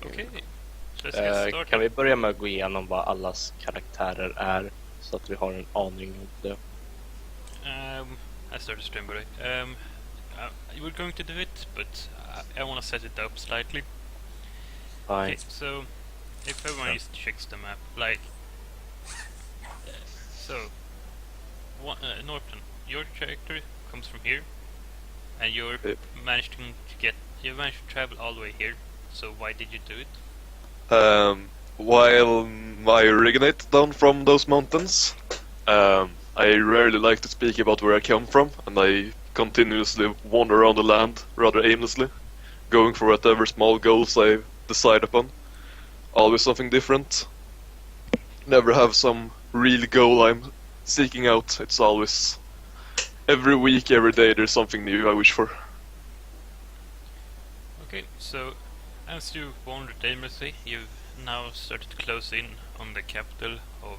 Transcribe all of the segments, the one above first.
Okej, let's get started. Kan vi börja med att gå igenom vad allas karaktärer är så att vi har en aning om det? I started stream, but we're going to do it, but I want to set it up slightly. Okay, Fine. so if everyone just checks the map, like, so, Norton, your character comes from here, and you managed to travel all the way here. So why did you do it? While I originate down from those mountains, I rarely like to speak about where I come from, and I continuously wander around the land rather aimlessly, going for whatever small goals I decide upon. Always something different. Never have some real goal I'm seeking out. It's always every week, every day there's something new I wish for. Okay, so as you wandered aimlessly, you've now started to close in on the capital of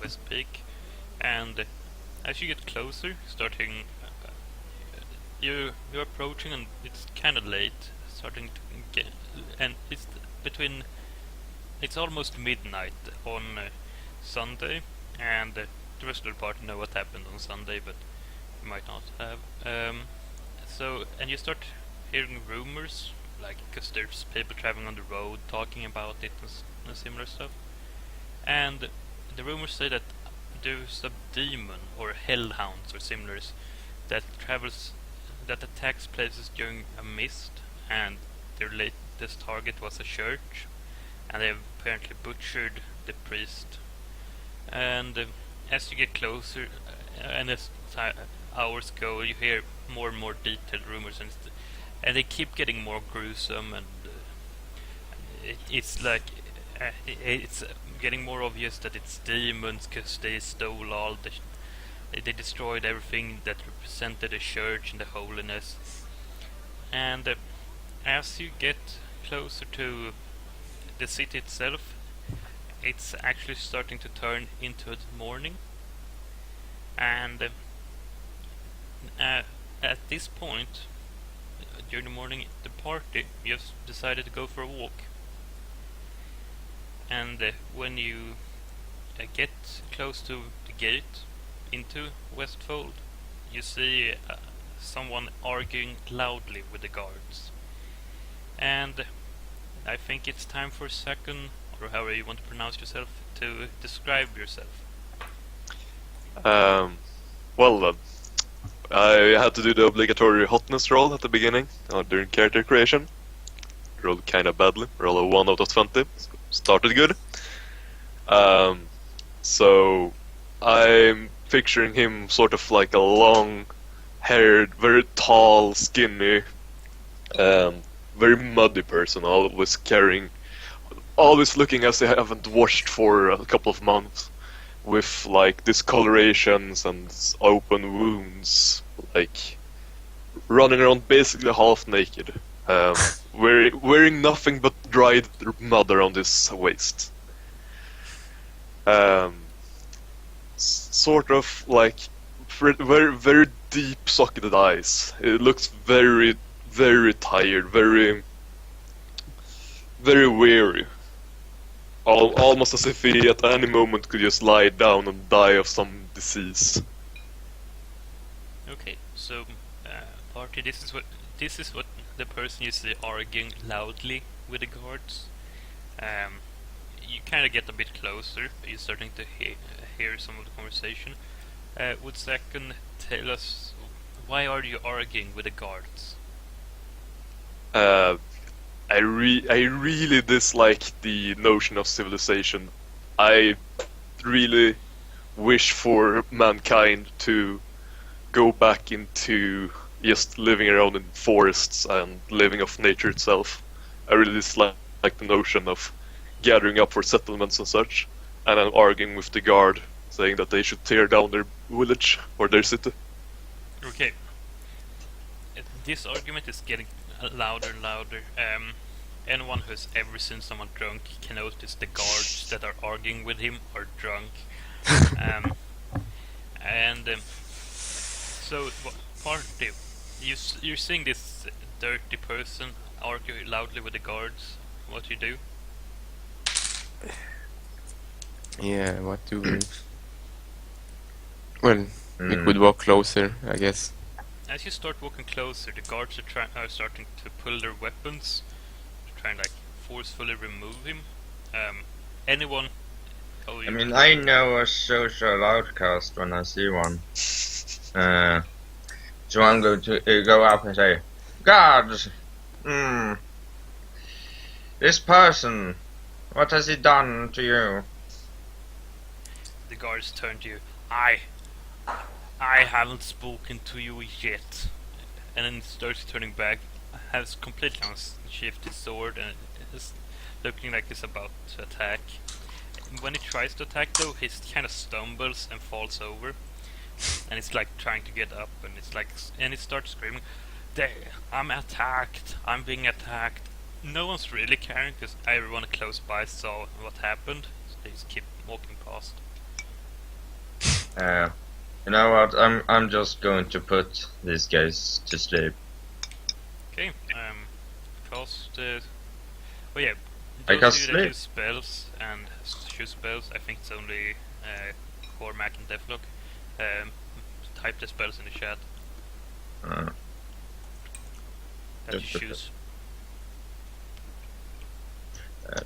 West Peak, and as you get closer, you're approaching, and it's kind of late, starting to get, and it's almost midnight on Sunday, and the rest of the party know what happened on Sunday, but you might not have. And you start hearing rumors, like, because there's people traveling on the road talking about it and similar stuff. And the rumors say that there's a demon or hellhounds or similars that attacks places during a mist, and their latest target was a church, and they've apparently butchered the priest. And as you get closer, and as hours go, you hear more and more detailed rumors, and they keep getting more gruesome, and it's like it's getting more obvious that it's demons, because they stole they destroyed everything that represented the church and the holiness. And as you get closer to the city itself, it's actually starting to turn into morning, and at this point during the morning, the party just decided to go for a walk. And when you get close to the gate into Westfold, you see someone arguing loudly with the guards. And I think it's time for Sakke, or however you want to pronounce yourself, to describe yourself. Well then, I had to do the obligatory hotness roll at the beginning during character creation. Rolled kinda badly, roll a 1 out of 20. Started good. So I'm picturing him sort of like a long-haired, very tall, skinny, very muddy person, always looking as they haven't washed for a couple of months, with like discolorations and open wounds, like running around basically half naked, wearing nothing but dried mud around his waist. Sort of like very, very deep socketed eyes. It looks very, very tired, very, very weary. Almost as if he at any moment could just lie down and die of some disease. Okay, so party, this is what the person you see arguing loudly with the guards. You kind of get a bit closer. You're starting to hear some of the conversation. Would Sakke tell us, why are you arguing with the guards? I really dislike the notion of civilization. I really wish for mankind to go back into just living around in forests and living off nature itself. I really dislike the notion of gathering up for settlements and such, and I'm arguing with the guard, saying that they should tear down their village or their city. Okay. This argument is getting louder and louder. Anyone who's ever seen someone drunk can notice the guards that are arguing with him are drunk. So, party, you're seeing this dirty person argue loudly with the guards what you do. Yeah, what do we... Well, we Hmm. could walk closer, I guess. As you start walking closer, the guards are starting to pull their weapons to try and like forcefully remove him. Anyone? Oh, I mean, I know a social outcast when I see one. So I'm going to go up and say, Guards! This person, what has he done to you? The guards turn to you. I haven't spoken to you yet. And then starts turning back, has completely unsheathed his sword and is looking like he's about to attack. When he tries to attack though, he kind of stumbles and falls over. And it's like trying to get up and it's like, and he starts screaming, I'm attacked, I'm being attacked. No one's really caring because everyone close by saw what happened, so they just keep walking past. You know what? I'm just going to put these guys to sleep. Okay, cast. Oh yeah, I those cast of you that sleep. use spells and choose spells, I think it's only Cormac and Deathlock. Type the spells in the chat Uh, that you choose.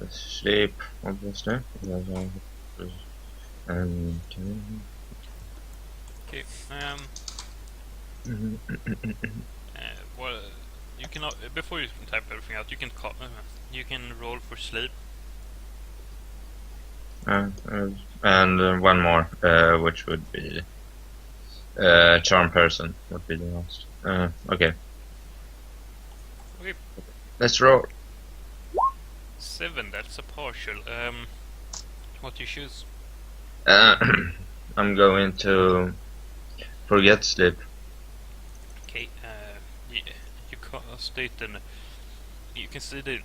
Sleep, obviously. And Okay. Well, you can before you type everything out, you can roll for sleep. and one more, which would be charm person would be the last. Okay. Okay. Let's roll. 7. That's a partial. What do you choose? I'm going to forget sleep. Okay. Yeah, you cast it and you can see the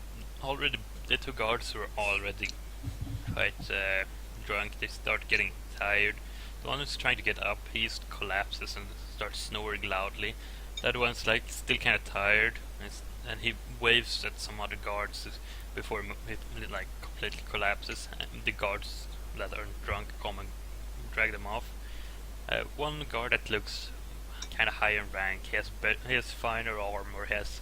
two guards who are already quite drunk. They start getting tired. The one who's trying to get up, he just collapses and starts snoring loudly. The other one's like still kind of tired, and he waves at some other guards before it like completely collapses. And the guards that are drunk come and drag them off. One guard that looks kind of high in rank, he has finer armor, he has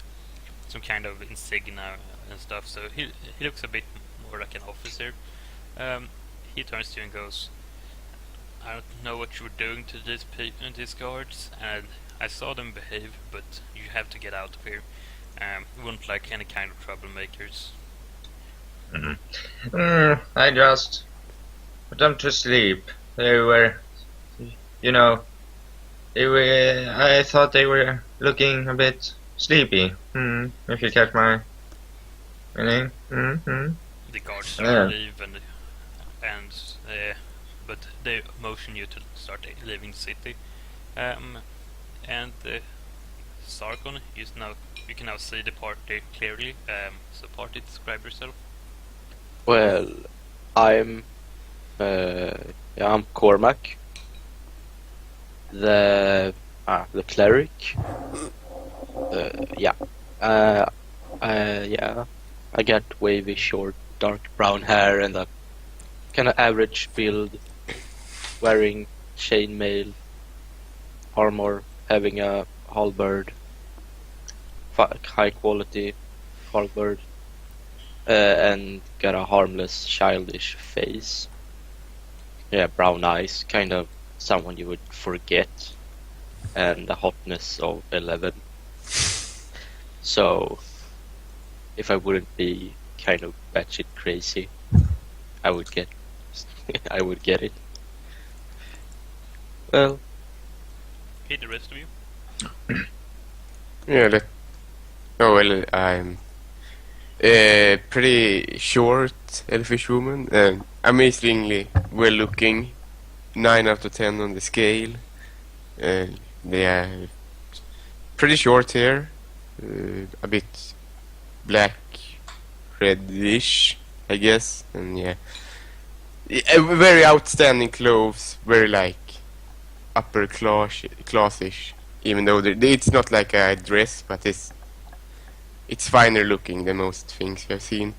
some kind of insignia and stuff, so he looks a bit more like an officer. He turns to you and goes, I don't know what you were doing to these guards, and I saw them behave, but you have to get out of here. We wouldn't like any kind of troublemakers. I just put them to sleep. They were, you know, I thought they were looking a bit sleepy. If you catch my meaning. The guards start Yeah. to leave, but they motion you to start leaving the city. And Sargon, you can now see the party clearly. So party, describe yourself. Well, I'm I'm Cormac, the cleric. Yeah, yeah. I got wavy, short, dark brown hair and a kind of average build, wearing chainmail armor, having a halberd, high quality halberd, and got a harmless, childish face. Yeah, brown eyes, kind of someone you would forget, and a hotness of 11. So, if I wouldn't be kind of batshit crazy, I would get it. Well, Okay, the rest of you. Yeah, well, I'm pretty short, elfish woman, and amazingly well looking. 9 out of 10 on the scale. They are pretty short hair, a bit black, reddish, I guess, and yeah, very outstanding clothes, very like upper classish. Even though it's not like a dress, but it's it's finer looking than most things we have seen.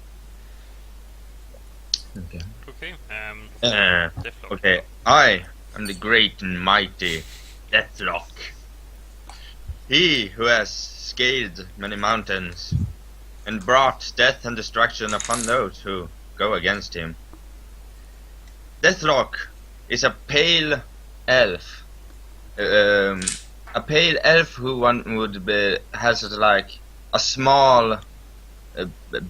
Okay. Okay. Deathlock. Okay. I am the great and mighty Deathlock. He who has scaled many mountains and brought death and destruction upon those who go against him. Deathlock is a pale elf. A pale elf who one would be has like a small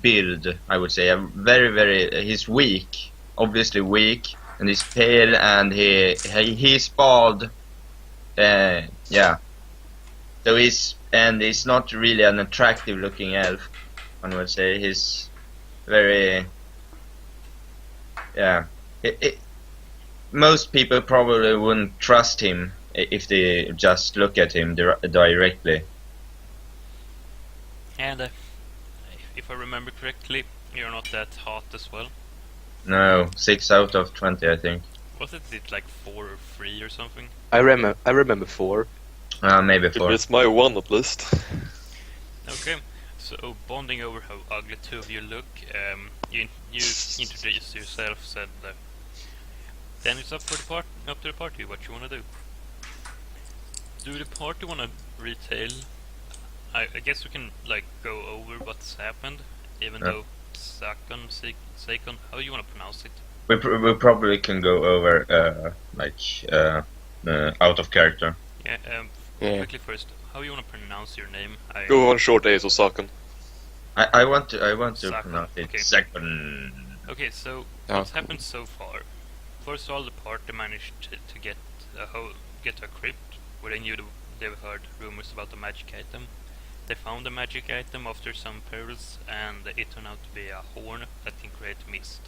build, I would say. A very he's weak, obviously weak, and he's pale, and he's bald. Yeah. So he's not really an attractive looking elf. One would say he's very, yeah. Most people probably wouldn't trust him if they just look at him directly. And if I remember correctly, you're not that hot as well. No, 6 out of 20, I think. Was it like 4 or 3 or something? I remember 4. Maybe If 4. it's my one at least. Okay, so bonding over how ugly two of you look, you introduced yourself, said then it's up to the party what you wanna do. Do the party wanna retail? I guess we can like go over what's happened, even though Sakon, how you wanna pronounce it? We probably can go over out of character. Yeah. Yeah. Quickly first, how you wanna pronounce your name? Go on short A's or Saken. I want to Sakon, pronounce it okay. second. Okay, so Oh, what's cool. happened so far? First of all, the party managed to get a crypt where they've heard rumors about the magic item. They found the magic item after some perils, and it turned out to be a horn that can create mist.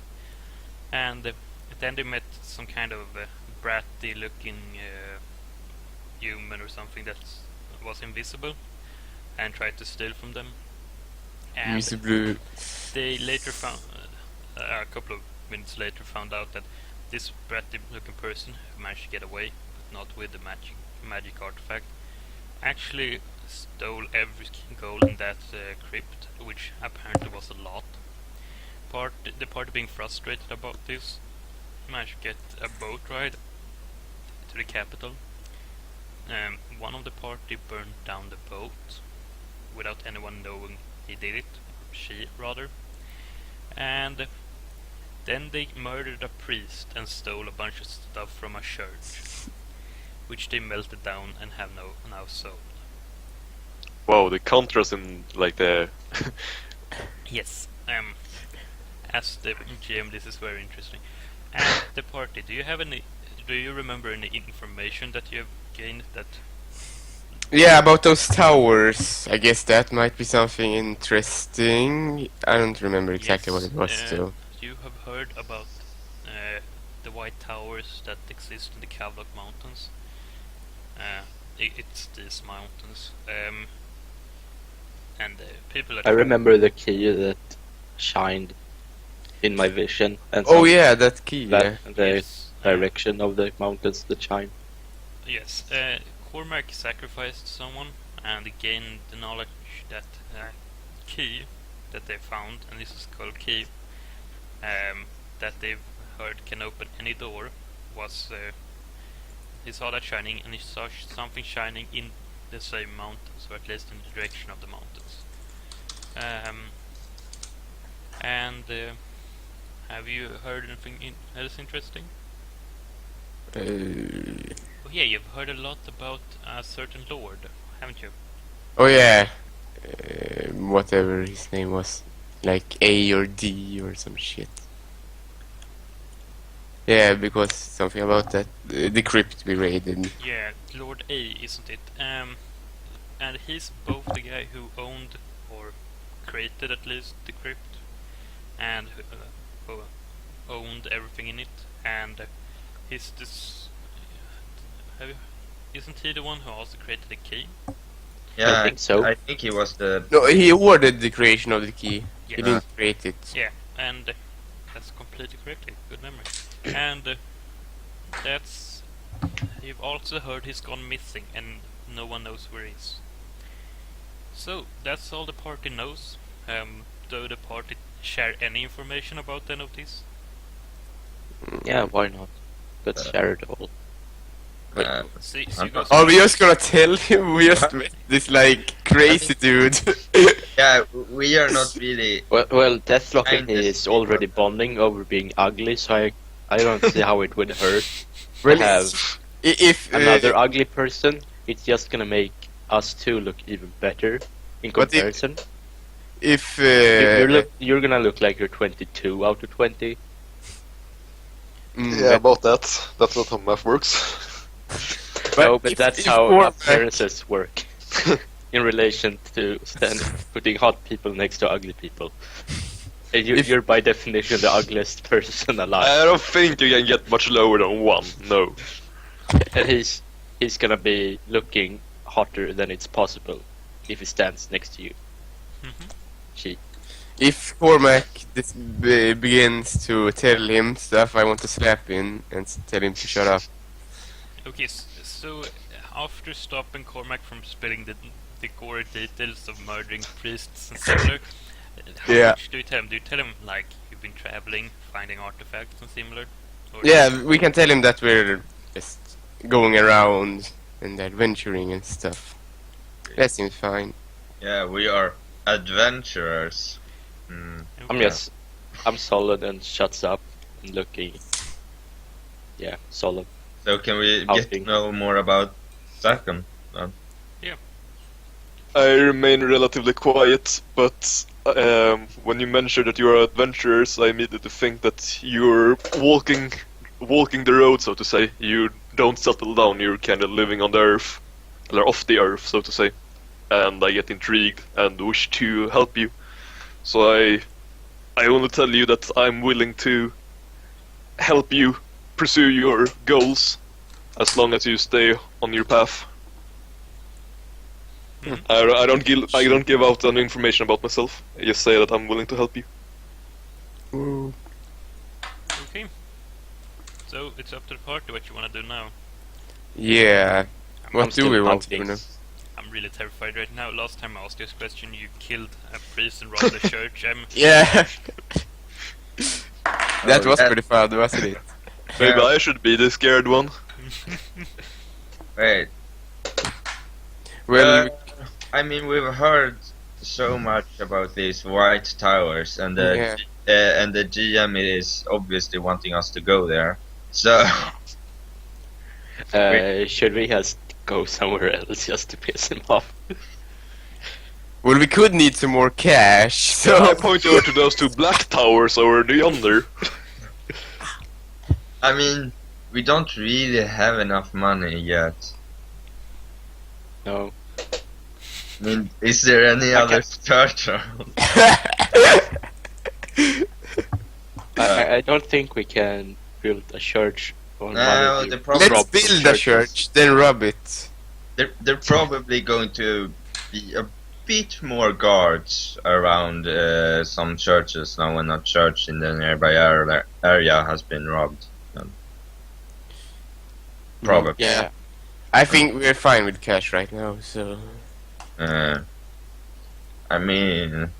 And then they met some kind of bratty-looking human or something that was invisible, and tried to steal from them. And Visible. they later found, a couple of minutes later, found out that this bratty-looking person who managed to get away, but not with the magic artifact, actually stole every gold in that crypt, which apparently was a lot. The party being frustrated about this, managed to get a boat ride to the capital. One of the party burned down the boat without anyone knowing he did it, she rather. And then they murdered a priest and stole a bunch of stuff from a church, which they melted down and have now sold. Wow, the contrast in like the Yes. As the GM, this is very interesting. And the party, do you remember any information that you have gained that? Yeah, about those towers. I guess that might be something interesting. I don't remember exactly what it was, so. You have heard about the white towers that exist in the Kavlok Mountains. It's these mountains. And people that I remember the key that shined in my vision, and Oh yeah, that key. Yeah. the Yes, direction of the mountains that shine. Yes, Cormac sacrificed someone and gained the knowledge that key that they found, and this is called key, that they've heard can open any door, was he saw that shining, and he saw something shining in the same mountains, or at least in the direction of the mountains. Have you heard anything else interesting? Oh yeah, you've heard a lot about a certain lord, haven't you? Oh yeah. Whatever his name was. Like A or D or some shit. Yeah, because something about that. The crypt we raided. Yeah, Lord A, isn't it? And he's both the guy who owned, or created at least, the crypt, and who owned everything in it, and he's this... Isn't he the one who also created the key? Yeah, I think so. I think he was the. No, he ordered the creation of the key. Yeah. He didn't create it. Yeah, and that's completely correctly. Good memory. And that's... You've also heard he's gone missing, and no one knows where he is. So that's all the party knows. Do the party share any information about any of these? Yeah, why not? Let's share it all. So you I'm guys Are we just gonna tell him we just met this like crazy dude? Yeah, we are not really. Well, Deathlock and I'm he just- is already bonding over being ugly, so I don't see how it would hurt to Well, have if another ugly person. It's just gonna make us two look even better in But if- comparison. if You're gonna look like you're 22 out of 20. Yeah, about that. That's not how math works. No, but if- that's if how Cormac- appearances work in relation to putting hot people next to ugly people. And If- you're by definition the ugliest person alive, I don't think you can get much lower than 1. No. and he's gonna be looking hotter than it's possible if he stands next to you. Mhm. She. If Cormac begins to tell him stuff, I want to slap him and tell him to shut up. Okay, so after stopping Cormac from spilling the gory details of murdering priests and similar, how Yeah. much do you tell him? Do you tell him like you've been traveling, finding artifacts and similar? Or Yeah, we can tell him that we're just going around and adventuring and stuff. That seems fine. Yeah, we are adventurers. Okay. I'm solid and shuts up and looking. Yeah, solid. So can we get to Outing. know more about Sakke? I remain relatively quiet, but when you mentioned that you are adventurers, I immediately think that you're walking the road, so to say. You don't settle down, you're kind of living on the earth, or off the earth, so to say. And I get intrigued and wish to help you. So I only tell you that I'm willing to help you pursue your goals, as long as you stay on your path. Mhm. I don't give out any information about myself. I just say that I'm willing to help you. Okay. So it's up to the party what you want to do now. Yeah. I'm What do still we want to do hunting. now? I'm really terrified right now. Last time I asked this question, you killed a priest and robbed a church. Yeah. That Oh, was yeah. pretty fun, wasn't it? Maybe Yeah. I should be the scared one. Wait. Well, I mean, we've heard so much about these white towers, and the GM is obviously wanting us to go there. So Should we just go somewhere else just to piss him off? well, we could need some more cash, So I so point over to those 2 black towers over yonder. I mean, we don't really have enough money yet. No. I mean, is there any other church around? I don't think we can build a church on one No, of the the problem. let's robbed build a churches. church, then rob it. They're probably going to be a bit more guards around some churches now when a church in the nearby area has been robbed. Probably. Yeah. I think we're fine with cash right now, so... I mean,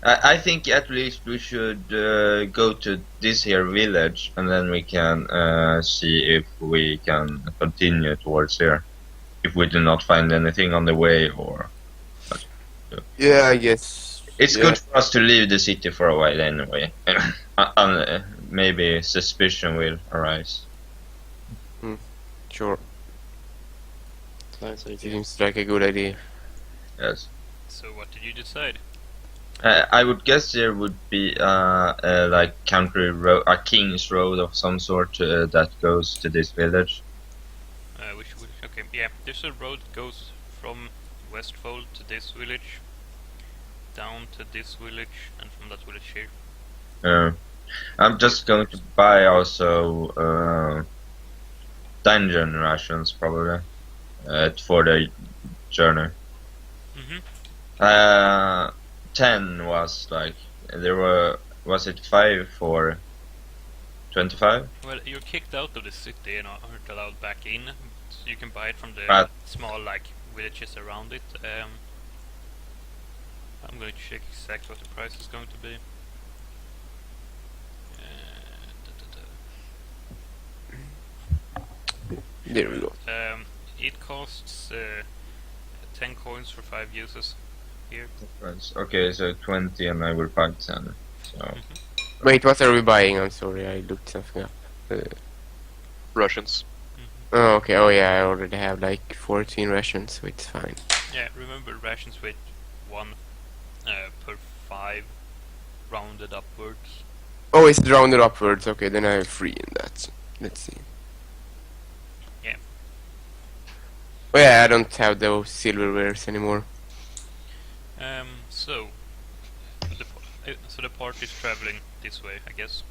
I think at least we should go to this here village, and then we can see if we can continue towards here. If we do not find anything on the way, or Yeah, I guess. it's Yeah. good for us to leave the city for a while anyway. And maybe suspicion will arise. Sure. Nice idea. Seems like a good idea. Yes. So what did you decide? I would guess there would be like country road, a king's road of some sort that goes to this village. Okay, yeah. There's a road that goes from Westfold to this village, down to this village, and from that village here. I'm just going to buy also dungeon rations probably for the journey. Mm-hmm. 10 was like was it 5 for 25? Well, you're kicked out of the city and aren't allowed back in. So you can buy it from the Right. small like villages around it. I'm going to check exactly what the price is going to be. There we go. It costs 10 coins for 5 uses here. Okay, so 20 and I will buy 10. So Wait, what are we buying? I'm sorry, I looked something up. Russians. Oh, okay. Oh, yeah, I already have like 14 rations, so it's fine. Yeah, remember rations with 1 per 5 rounded upwards. Oh, it's rounded upwards. Okay, then I have 3 in that. Let's see. Yeah. Oh, yeah, I don't have those silverwares anymore. So the party is traveling this way, I guess.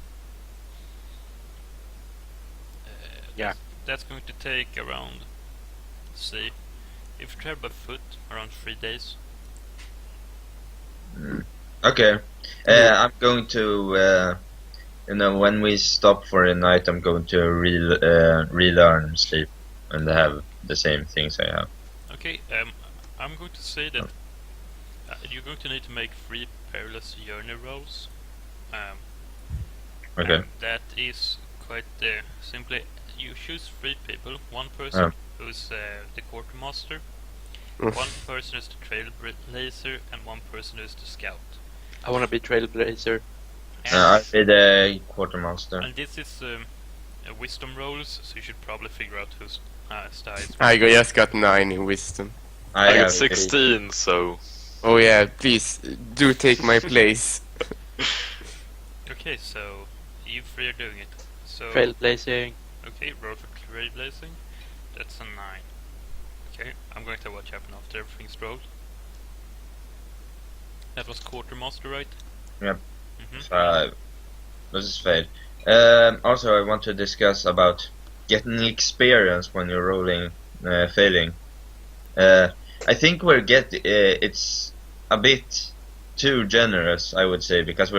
Yeah. That's going to take around, let's see, if you travel by foot, around 3 days. okay, I'm going to when we stop for the night, I'm going to relearn sleep and have the same things I have. Okay, I'm going to say that you're going to need to make 3 perilous journey rolls. Okay. And that is quite simply, you choose 3 people, 1 person who's the quartermaster, 1 person is the trailblazer, and 1 person is the scout. I want to be Trailblazer. I'll be the quartermaster. And this is wisdom rolls, so you should probably figure out whose style is Just got 9 in wisdom. I have got 16, so Oh, yeah, please do take my place. Okay, so you 3 are doing it. So Trailblazing. okay, roll for trailblazing. That's a 9. Okay, I'm going to watch happen after everything's rolled. That was quartermaster, right? Yep. 5. This is fail. Also, I want to discuss about getting experience when you're rolling, failing. I think it's a bit too generous, I would say, because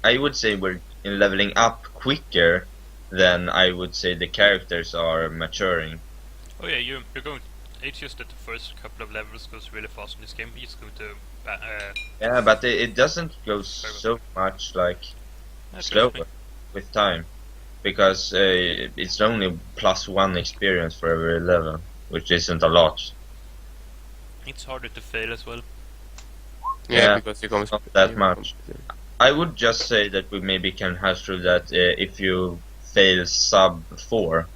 I would say we're leveling up quicker than I would say the characters are maturing. Oh yeah, you're going. It's just that the first couple of levels goes really fast in this game. It's going to. Yeah, but it doesn't go so much like slower with time, because it's only +1 experience for every level, which isn't a lot. It's harder to fail as well. Yeah, because you come not that much. I would just say that we maybe can hash through that if you fail sub 4,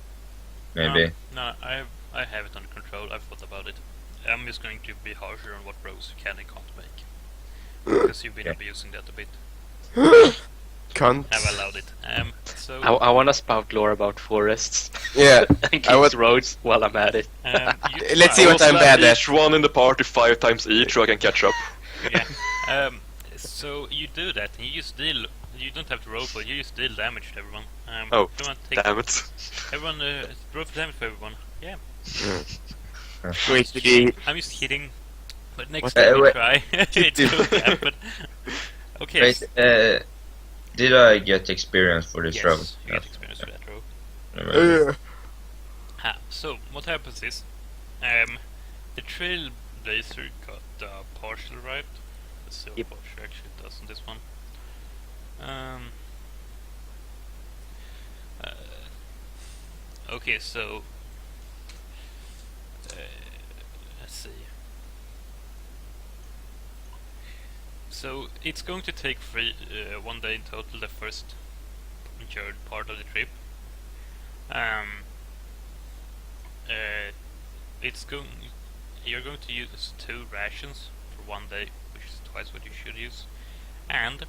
maybe. No, I have it under control. I've thought about it. I'm just going to be harsher on what rows you can and can't make, because you've been abusing that a bit. Cunt. I've allowed it. So I want to spout lore about forests Yeah, and I king's roads while I'm at it. let's see I what will I'm slap bad at. each one in the party 5 times each so I can catch up. Yeah. So you do that, and you just deal. You don't have to roll for it. You just deal damage to everyone. Oh, everyone take, damn it. Everyone roll for damage for everyone. Yeah. Wait, the I'm just kidding. But next What? time we wait. try, it won't happen. Okay. Wait, did I get experience for this Yes, row? you get experience for that row. So what happens is, the trailblazer got partial right. Let's see what Yep. partial actually does on this one. Okay, so let's see. So it's going to take 1 day in total, the first third part of the trip. You're going to use 2 rations for 1 day, which is twice what you should use. And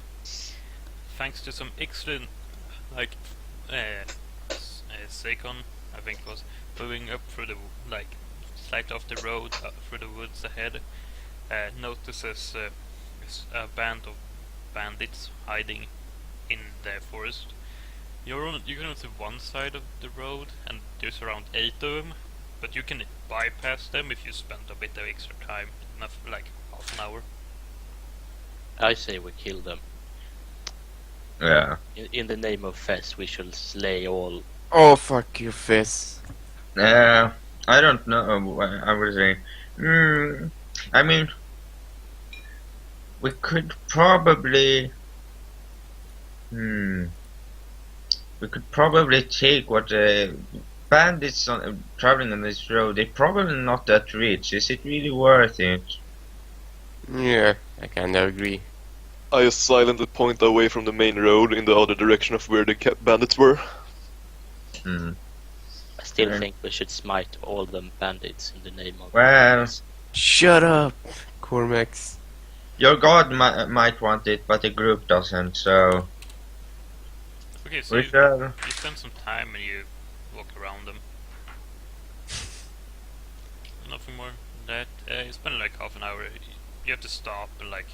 thanks to some excellent, like, Sakon, I think it was, moving up through the, slightly off the road, through the woods ahead, notices a band of bandits hiding in the forest. You're going to one side of the road, and there's around 8 of them, but you can bypass them if you spend a bit of extra time, like half an hour. I say we kill them. Yeah. In the name of Fez, we shall slay all. Oh, fuck you, Fizz. I don't know. I would say Hmm. I mean, we could probably. Hmm. We could probably take what bandits traveling on this road. They're probably not that rich. Is it really worth it? Yeah, I kinda agree. I just silently point away from the main road in the other direction of where the bandits were. Hmm. I still Mm. think we should smite all the bandits in the name of. Well, Shut up, Cormax. your god might want it, but the group doesn't. So Okay, so we shall. you spend some time and you walk around them. Nothing more than that. You spend like half an hour. You have to stop and like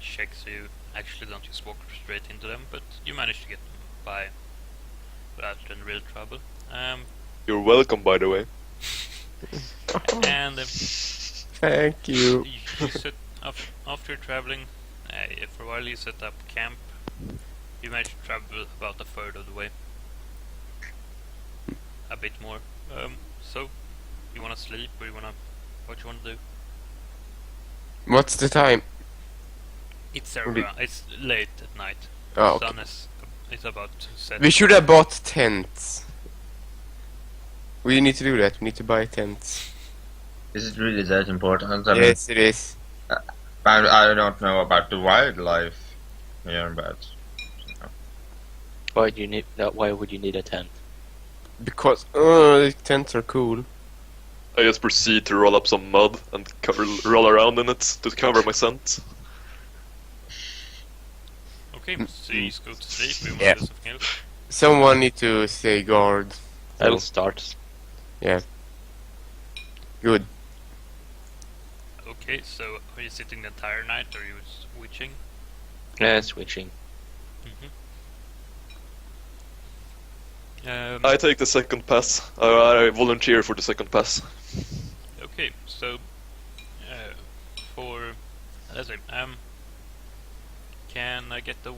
check so you actually don't just walk straight into them, but you manage to get them by without any real trouble. You're welcome, by the way. And Thank you. you set after traveling for a while. You set up camp. You manage to travel about a third of the way, a bit more. So you wanna sleep or what you wanna do? What's the time? It's Really? it's late at night. Oh, Sun okay. is about to set. We should have bought tents. We need to do that. We need to buy tents. Is it really that important? I mean, Yes, it is. I don't know about the wildlife here, but Why do you need that? Why would you need a tent? Because the tents are cool. I just proceed to roll up some mud and roll around in it to cover my scent. Okay, so you just go to sleep. You Yeah. want to do something else? Someone need to stay guard. I'll start. Good. Okay, so are you sitting the entire night or are you switching? Switching. I take the second pass. I volunteer for the second pass. Okay, so for let's say can I get the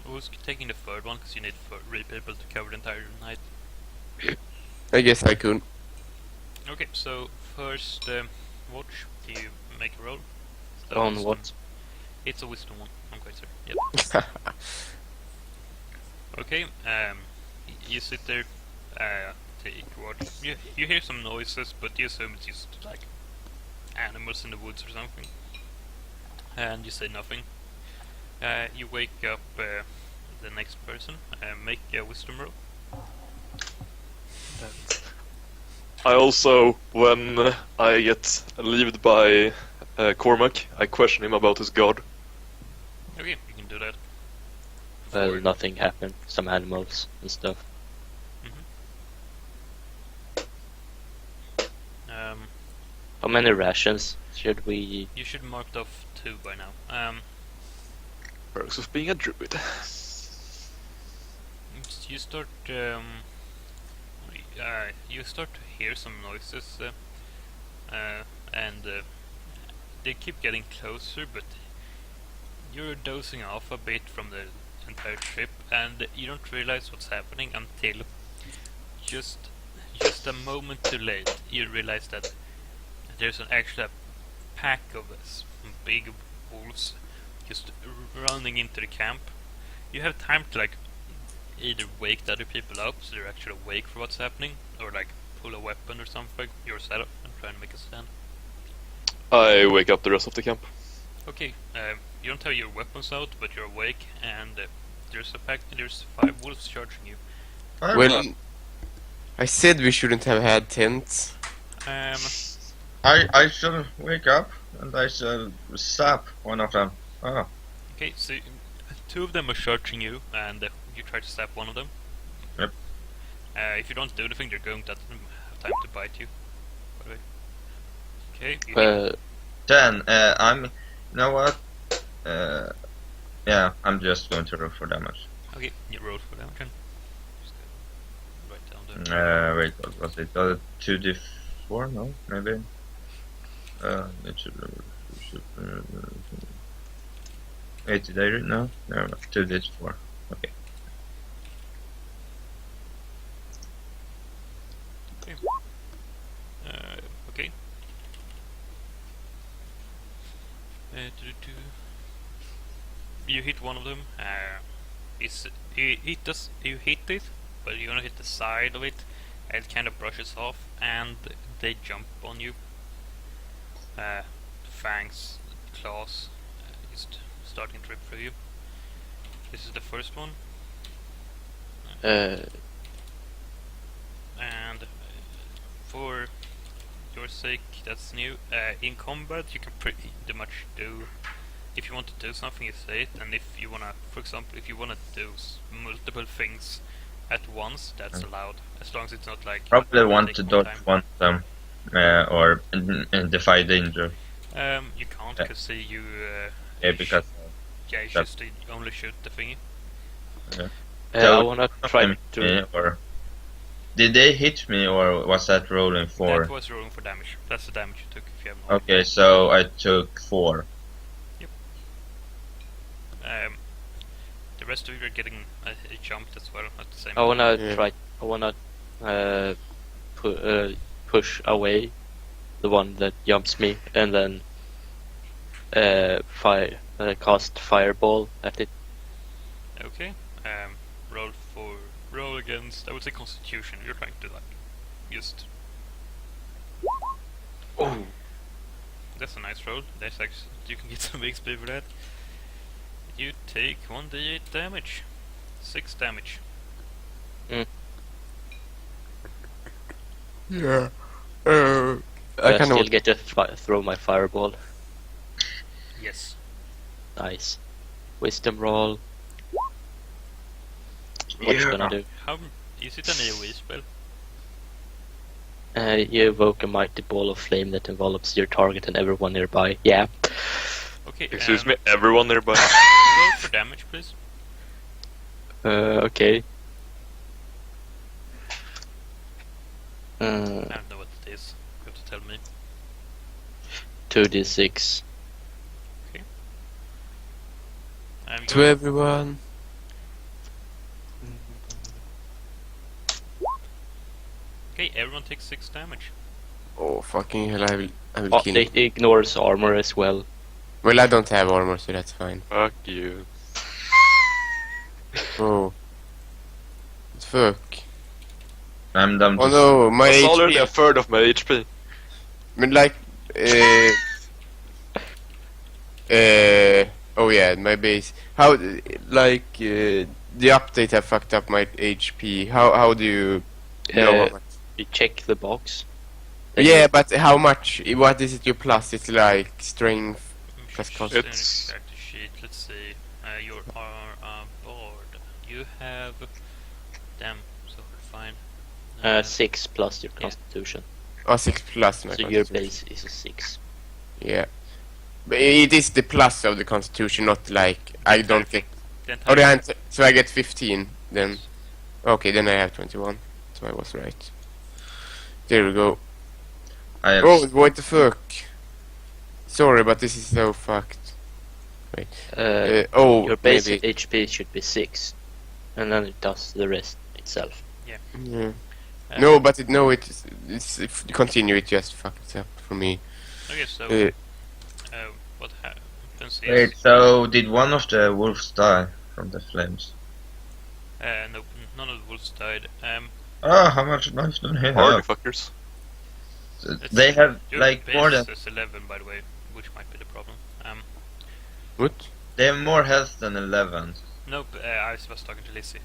who's taking the third one? Because you need 3 people to cover the entire night. I guess I could. Okay, so first watch. Do you make a roll? So On wisdom. what? It's a wisdom one. I'm quite certain. Yep. Okay. You sit there. Take watch. You hear some noises, but you assume it's just like animals in the woods or something. And you say nothing. You wake up the next person. Make a wisdom roll. I also, when I get relieved by Cormac, I question him about his god. Okay, you can do that. Well, For- nothing happened. Some animals and stuff. How many rations should we? You should mark off 2 by now. Perks of being a druid. You start you start to hear some noises, and they keep getting closer, but you're dozing off a bit from the entire trip, and you don't realize what's happening until just a moment too late. You realize that there's actually a pack of big wolves just running into the camp. You have time to like either wake the other people up so they're actually awake for what's happening, or like pull a weapon or something yourself and try and make a stand. I wake up the rest of the camp. Okay, you don't have your weapons out, but you're awake, and there's 5 wolves charging you. Well, I said we shouldn't have had tents. I shall wake up and I shall slap one of them. Oh, Okay, so 2 of them are charging you, and you try to stab one of them. Yep. If you don't do anything, they're going to have time to bite you. By the way. Okay. then I'm. You know what? Yeah, I'm just going to roll for damage. Okay, you roll for damage. Then. Just write down the. Wait, what was it? 2d4? No, maybe. It should. Wait, did I read? No, 2d4. Okay. you hit one of them. You hit it, but you're gonna hit the side of it, and it kind of brushes off, and they jump on you. Fangs, claws, just starting to rip through you. This is the first one, Uh, and for your sake, that's new. In combat, you can pretty much do. If you want to do something, you say it, and if you wanna, for example, if you wanna do multiple things at once, that's allowed, as long as it's not like. Probably want take to more dodge time. one of them, or defy danger. You can't, Yeah. because you. Yeah, because Yeah, you that- just only shoot the thingy. I wanna try me, to. or did they hit me, or was that rolling for? That was rolling for damage. That's the damage you took if you have no. Okay, so I took 4. The rest of you are getting jumped as well at the same I wanna Yeah. try. I wanna push away the one that jumps me, and then cast fireball at it. Okay. Roll against. I would say Constitution. You're trying to like just. Oh. That's a nice roll. That's actually, you can get some XP for that. You take 1d8 damage. 6 damage. Yeah. I I kind still of. get to throw my fireball. Yes. Nice. Wisdom roll. What you gonna do? How is it an AoE spell? You evoke a mighty ball of flame that envelops your target and everyone nearby. Yeah. Okay. Excuse me, everyone nearby. Roll for damage, please. Okay. I don't know what it is. You have to tell me. 2d6. I'm To going. everyone. Okay, everyone takes 6 damage. Oh fucking hell! I will Oh, kill. it ignores armor as well. Well, I don't have armor, so that's fine. Fuck you. Oh. What the fuck? I'm done. Oh no, my That's already a HP. third of my HP. But like, oh yeah, my base. How, like, the update have fucked up my HP. How do you know Uh, how much? You check the box. Yeah, but how much? What is it your plus? It's like strength. Plus cost. It's- Character sheet. Let's see. You are a bard. You have. Damn. So fine. 6 plus your Yeah. constitution. Oh, 6 plus my So your constitution. base is a 6. Yeah. But it is the plus of the constitution, not like I don't get. The Oh, entire so I get 15 then. Okay, then I have 21. So I was right. There we go. I have Oh, what the fuck? Sorry, but this is so fucked. Oh, Your basic maybe. HP should be 6. And then it does the rest itself. Yeah. Uh, It's if you continue, it just fucked up for me. Okay, so Uh, what happens is Wait, so did one of the wolves die from the flames? no, none of the wolves died. Oh, how much life do they Hardy have? fuckers. They have Your like base more than is 11, by the way, which might be the problem. what? they have more health than 11. Nope, I was talking to Lizzie.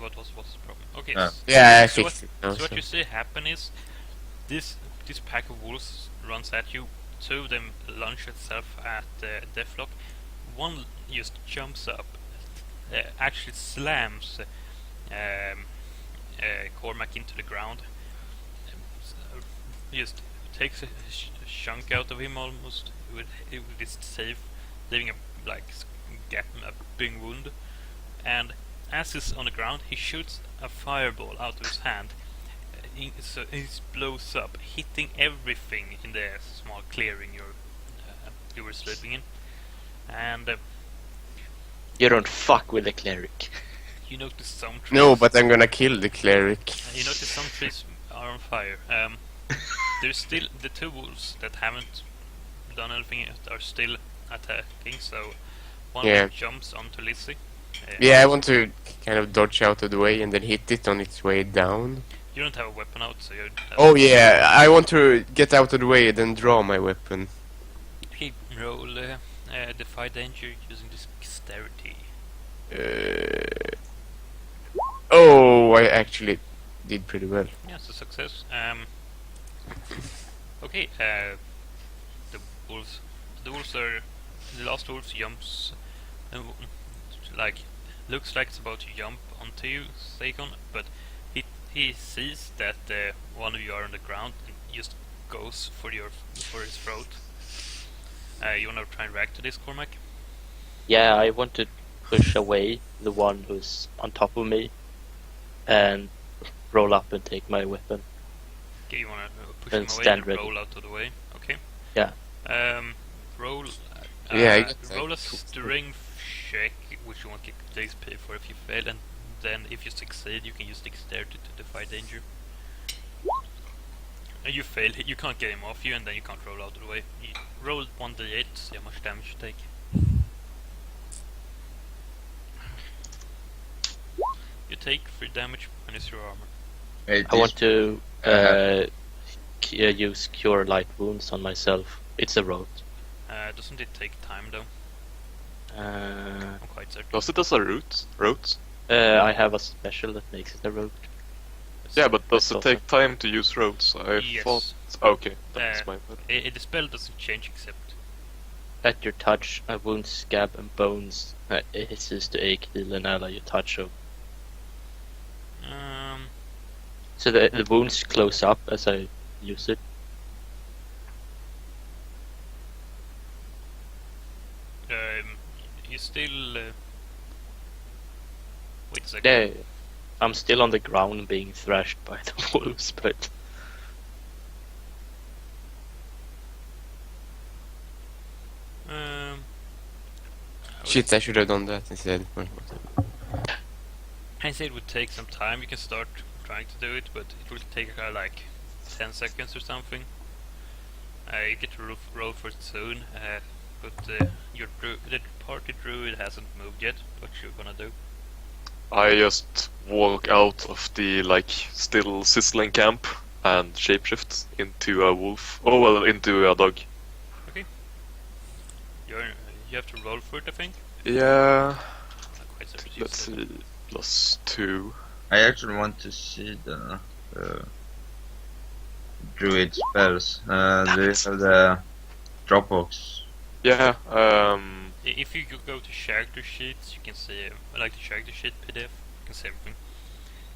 What was the problem? Okay, Ah. Yeah, I so fixed it now. So what you see happen is this pack of wolves runs at you. 2 of them launch itself at Deathlock. One just jumps up, actually slams Cormac into the ground. Just takes a chunk out of him almost with his save, leaving a gap, a big wound. And as he's on the ground, he shoots a fireball out of his hand. So it blows up, hitting everything in the small clearing you were sleeping in. And You don't fuck with the cleric. you notice some trees. No, but I'm gonna kill the cleric. You notice some trees are on fire. There's still the 2 wolves that haven't done anything yet are still attacking. So one Yeah. that jumps onto Lizzie. Yeah, I want to kind of dodge out of the way and then hit it on its way down. You don't have a weapon out, so you don't have Oh yeah, I want to get out of the way and then draw my weapon. Okay, roll defy danger using dexterity. Oh, I actually did pretty well. Yeah, it's a success. Okay, the wolves. The wolves are. The last wolf jumps, like looks like it's about to jump onto you, Sakon, but he sees that one of you are on the ground and just goes for his throat. You wanna try and react to this, Cormac? Yeah, I want to push away the one who's on top of me and roll up and take my weapon. Okay, you wanna push And him away stand and ready. roll out of the way. Okay. Yeah. Roll. Yeah, I get that. roll a strength check, which you won't get XP for if you fail, and then if you succeed, you can use dexterity to defy danger. And you fail, you can't get him off you, and then you can't roll out of the way. You roll 1d8 to see how much damage you take. You take 3 damage minus your armor. I want to use Cure Light Wounds on myself. It's a rote. Doesn't it take time though? Uh, I'm quite certain. Was it as a route? I have a special that makes it a rote. Yeah, but does That's it take time to use roads? I Yes. thought. Okay, that's Uh, my bad. The spell doesn't change except. At your touch, a wound, scab, and bones it ceases to ache, heal, and ally you touch of. So the wounds close up as I use it. You still. Wait a second. Yeah, I'm still on the ground being thrashed by the wolves, but I would- Shit, I should have done that instead. Well, whatever. I say it would take some time. You can start trying to do it, but it will take like 10 seconds or something. You get to roll for it soon, but the party druid hasn't moved yet. What you gonna do? I just walk out of the still sizzling camp and shapeshift into a wolf. Oh well, into a dog. You have to roll for it, I think. Yeah. Not quite sure if you Let's said. see. +2. I actually want to see the druid spells. Do you have the Dropbox? Yeah. If you go to character sheets, you can see like the character sheet PDF. You can see everything.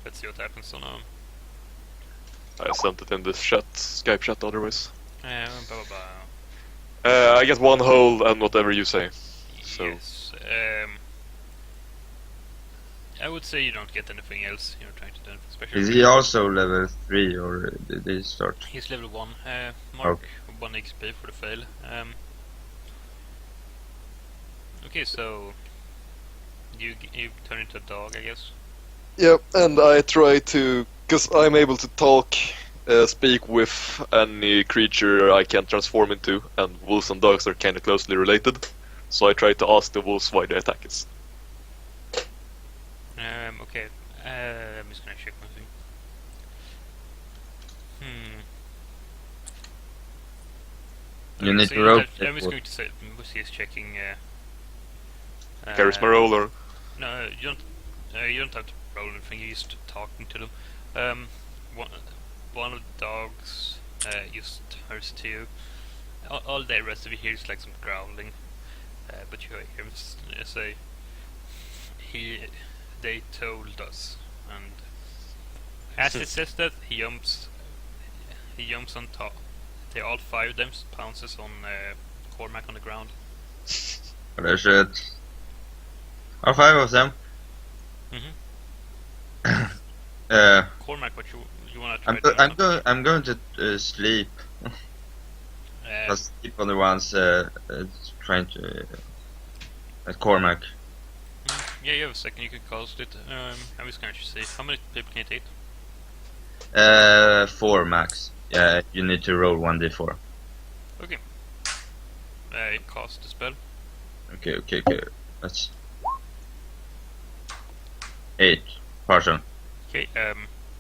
Let's see what happens on I sent it in this chat, Skype chat otherwise. blah, blah, blah. I get one hole and whatever you say. So Yes. I would say you don't get anything else. You're trying to do anything special. Is he also level 3 or did he start? He's level 1. Mark 1 XP for the fail. Okay, so you turn into a dog, I guess. yeah, and I try to, because I'm able to talk, speak with any creature I can transform into, and wolves and dogs are kind of closely related. So I try to ask the wolves why they attack us. Okay. I'm just gonna check one thing. You need So to roll. I'm just going to say Musi is checking. Charisma roll or No, you don't have to roll anything. You're just talking to them. One of the dogs just turns to you. All the rest of you hear is like some growling, but you hear him say, they told us, and as he says that, he jumps on top. All 5 of them pounces on Cormac on the ground. Oh shit. All 5 of them? Cormac, what you wanna try? to I'm going to sleep. I'll sleep on the ones trying to Cormac. Yeah, you have a second. You can cast it. I'm just gonna see how many people can it hit. 4 max. Yeah, you need to roll 1d4. Okay. Cast the spell. Okay. That's 8 partial. Okay,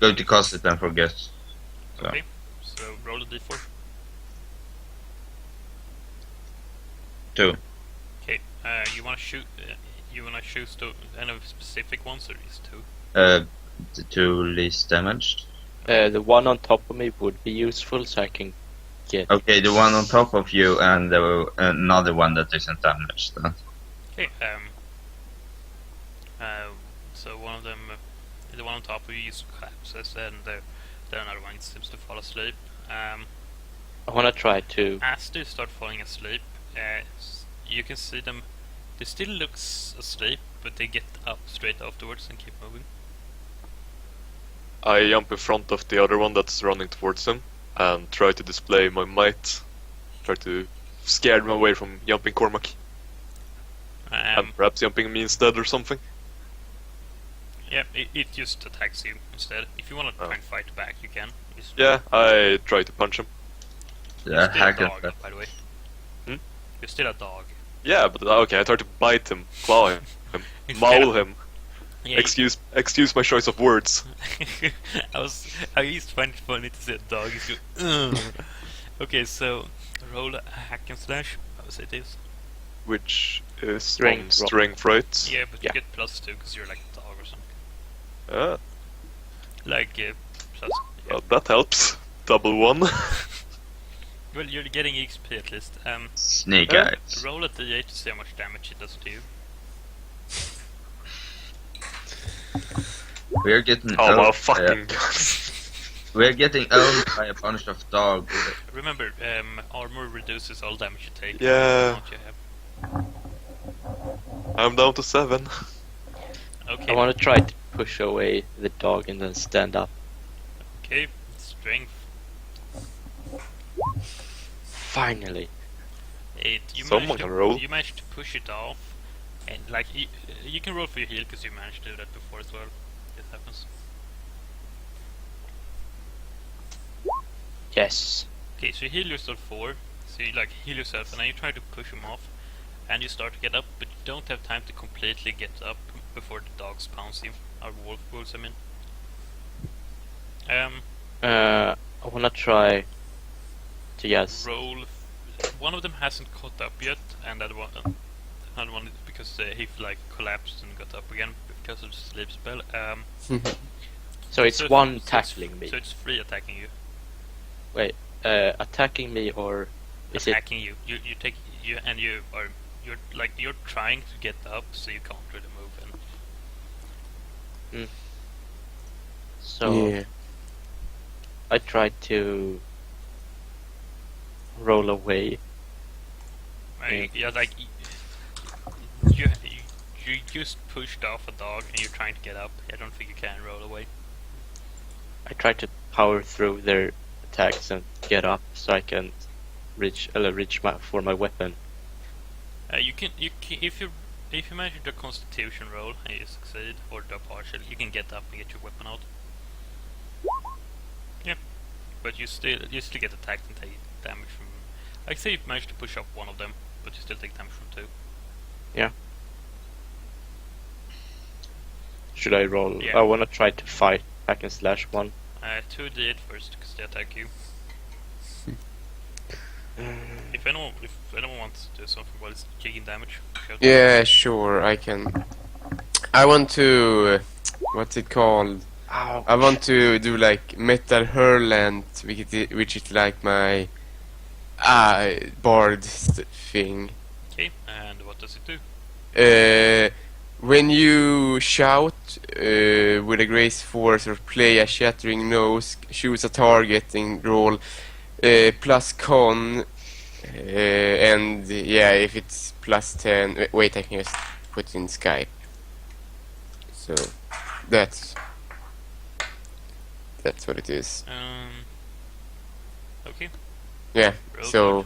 Go to cast it and forget. So. okay. So roll a d4. 2. Okay, you wanna shoot? You wanna choose any specific ones or these two? The 2 least damaged. The one on top of me would be useful, so I can get. Okay, the one on top of you and another one that isn't damaged. Then. Okay, so one of them, the one on top of you just collapses, and the another one seems to fall asleep. I wanna try to. As they start falling asleep, you can see them. They still look asleep, but they get up straight afterwards and keep moving. I jump in front of the other one that's running towards him and try to display my might. Try to scare them away from jumping Cormac. And perhaps jumping me instead or something. Yeah, it just attacks you instead. If you want to try and fight back, you can. Yeah, I try to punch him. You're Yeah, still a hack dog, it. by the way. Hmm? You're still a dog. Yeah, but okay, I try to bite him, claw him, Instead maul of- him. Yeah, Excuse my choice of words. I used to find it funny to say a dog. You go, "Ugh." Okay, so roll a hack and slash. I would say it is. Which is Strength, on strength, right? Yeah, but Yeah. you get +2 because you're like a dog or something. Ah, Like plus. Yeah. well, that helps. Double 1. Well, you're getting XP at least. Snake Yeah. eyes. Roll a d8 to see how much damage it does to you. We're getting Oh owned my by fucking we're getting owned by a bunch of dogs. Remember, armor reduces all damage you take. Yeah. Amount you have. I'm down to 7. Okay. I wanna try to push away the dog and then stand up. Okay. Strength Finally. 8. Someone can roll. You managed to push it off, and like you can roll for your heal because you managed to do that before as well. It happens. Yes. Okay, so you heal yourself 4. So you like heal yourself, and then you try to push him off, and you start to get up, but you don't have time to completely get up before the dogs pounce you. Or wolves, I mean. I wanna try to yes. Roll. One of them hasn't caught up yet, and another one because he like collapsed and got up again because of the sleep spell. So it's so one so tackling me. So it's 3 attacking you. Wait, attacking me or is it? Attacking you. You take you and you're like you're trying to get up, so you can't really move. And So Yeah. I tried to roll away. yeah, like you just pushed off a dog and you're trying to get up. I don't think you can roll away. I tried to power through their attacks and get up so I can reach for my weapon. You can if you manage to do a Constitution roll and you succeed or do a partial, you can get up and get your weapon out. Yeah, but you still get attacked and take damage from. I'd say you managed to push up one of them, but you still take damage from 2. Should I roll? Yeah. I wanna try to fight hack and slash one. 2d8 first because they attack you. If anyone wants to do something while it's taking damage, shout. Yeah, sure, I can. I want to. What's it called? Ow. I want to do like Metal Hurlant, which is like my bard thing. Okay, and what does it do? When you shout with a grace force or play a shattering nose, choose a target and roll plus con, and yeah, if it's plus 10. Wait, I can just put it in Skype. So that's what it is. Okay. Yeah. Roll So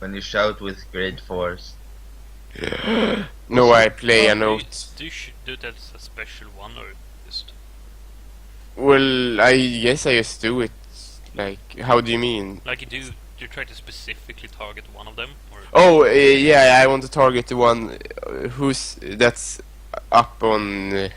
When you shout with great force. no, I play a Do you- note. Do you do that as a special one or just? Well, I guess I just do it. Like, how do you mean? Like you do you try to specifically target one of them? Or Oh, yeah, I want to target the one that's up on.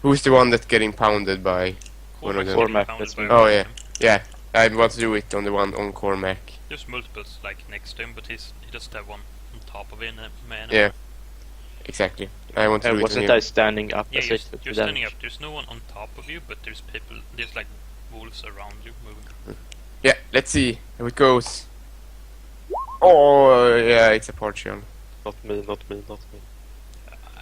Who's the one that's getting pounded by one of Cormac's them? getting Cormac, pounded that's by me. one Oh of yeah, them. yeah. I want to do it on the one on Cormac. There's multiples like next to him, but he doesn't have one on top of him. Man. Yeah, exactly. I want to do it on Wasn't him. I standing Yeah, opposite you're to them? standing up. There's no one on top of you, but there's people. There's like wolves around you moving. Yeah, let's see how it goes. Oh yeah, it's a partial. Not me, not me, not me.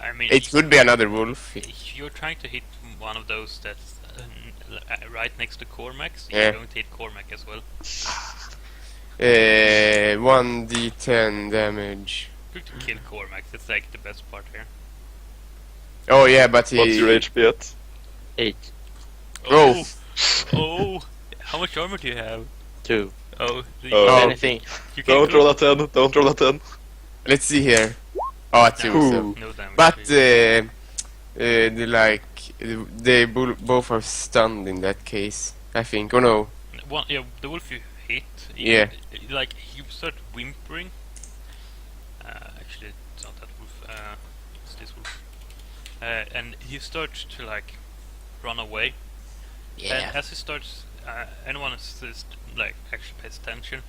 I mean, It could be another wolf. you're trying to hit one of those that's right next to Cormac's. Yeah. You're going to hit Cormac as well. 1d10 damage. Good to kill Cormac. That's like the best part here. Oh yeah, but he. What's your HP at? 8, Oh. Oh! How much armor do you have? 2. Oh, Oh. Anything. you can Don't go. roll a 10, don't roll a 10. Let's see here. Oh, a 2. So. No damage. But to you. they both are stunned in that case. I think. Oh no. One, yeah, the wolf you hit. Yeah. Like you start whimpering. Actually, it's not that wolf. It's this wolf. And you start to like run away. And as he starts, anyone who's like actually pays attention,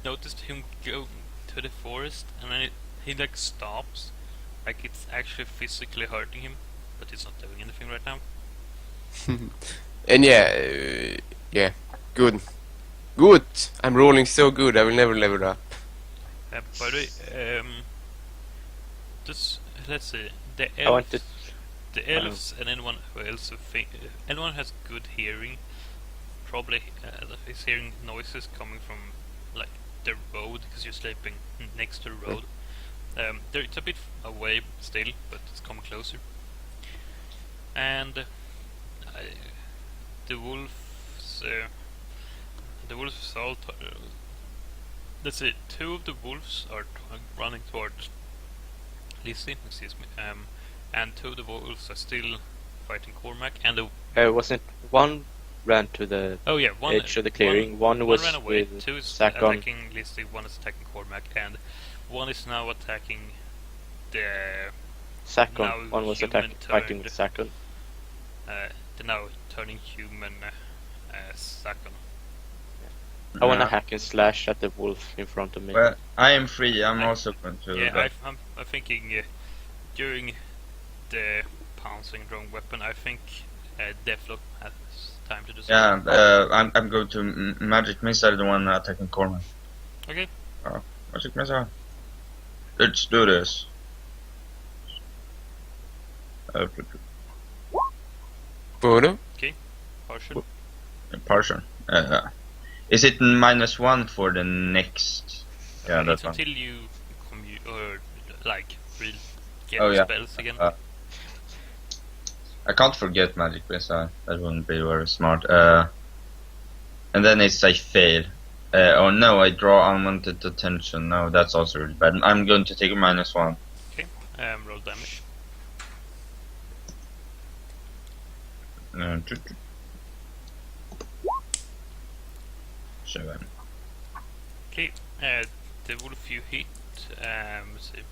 noticed him go to the forest, and then he like stops, like it's actually physically hurting him, but it's not doing anything right now. And yeah, good. Good! I'm rolling so good, I will never level up. By the way, let's see, the I want to. the elves and anyone who else anyone who has good hearing probably is hearing noises coming from like the road because you're sleeping next to the road. It's a bit away still, but it's coming closer. And the wolves all. Let's see, 2 of the wolves are running towards Lizzie, excuse me, and 2 of the wolves are still fighting Cormac, and Wasn't one ran to the oh yeah, one edge of the clearing? One was ran away, with 2 is Sakke. attacking Lizzie, 1 is attacking Cormac, and 1 is now attacking the now Sakke. One was human fighting turned- with Sakke. the now turning human Sakke. I want to hack and slash at the wolf in front of me. Well, I am free. I'm also going to. Yeah, I'm thinking during the pouncing drone weapon, I think Deathlock has time to do something. Yeah, I'm going to magic missile the one attacking Cormac. Okay. Magic missile. Let's do this. Bodo? Partial. Partial. Is it -1 for the next? Yeah, It's that's one. until you or like get Oh, yeah. spells again. I can't forget magic missile. That wouldn't be very smart. And then it's I fail. Oh no, I draw unwanted attention. No, that's also really bad. I'm going to take a -1. Roll damage. Uh, 7. Okay. The wolf you hit. Let's see.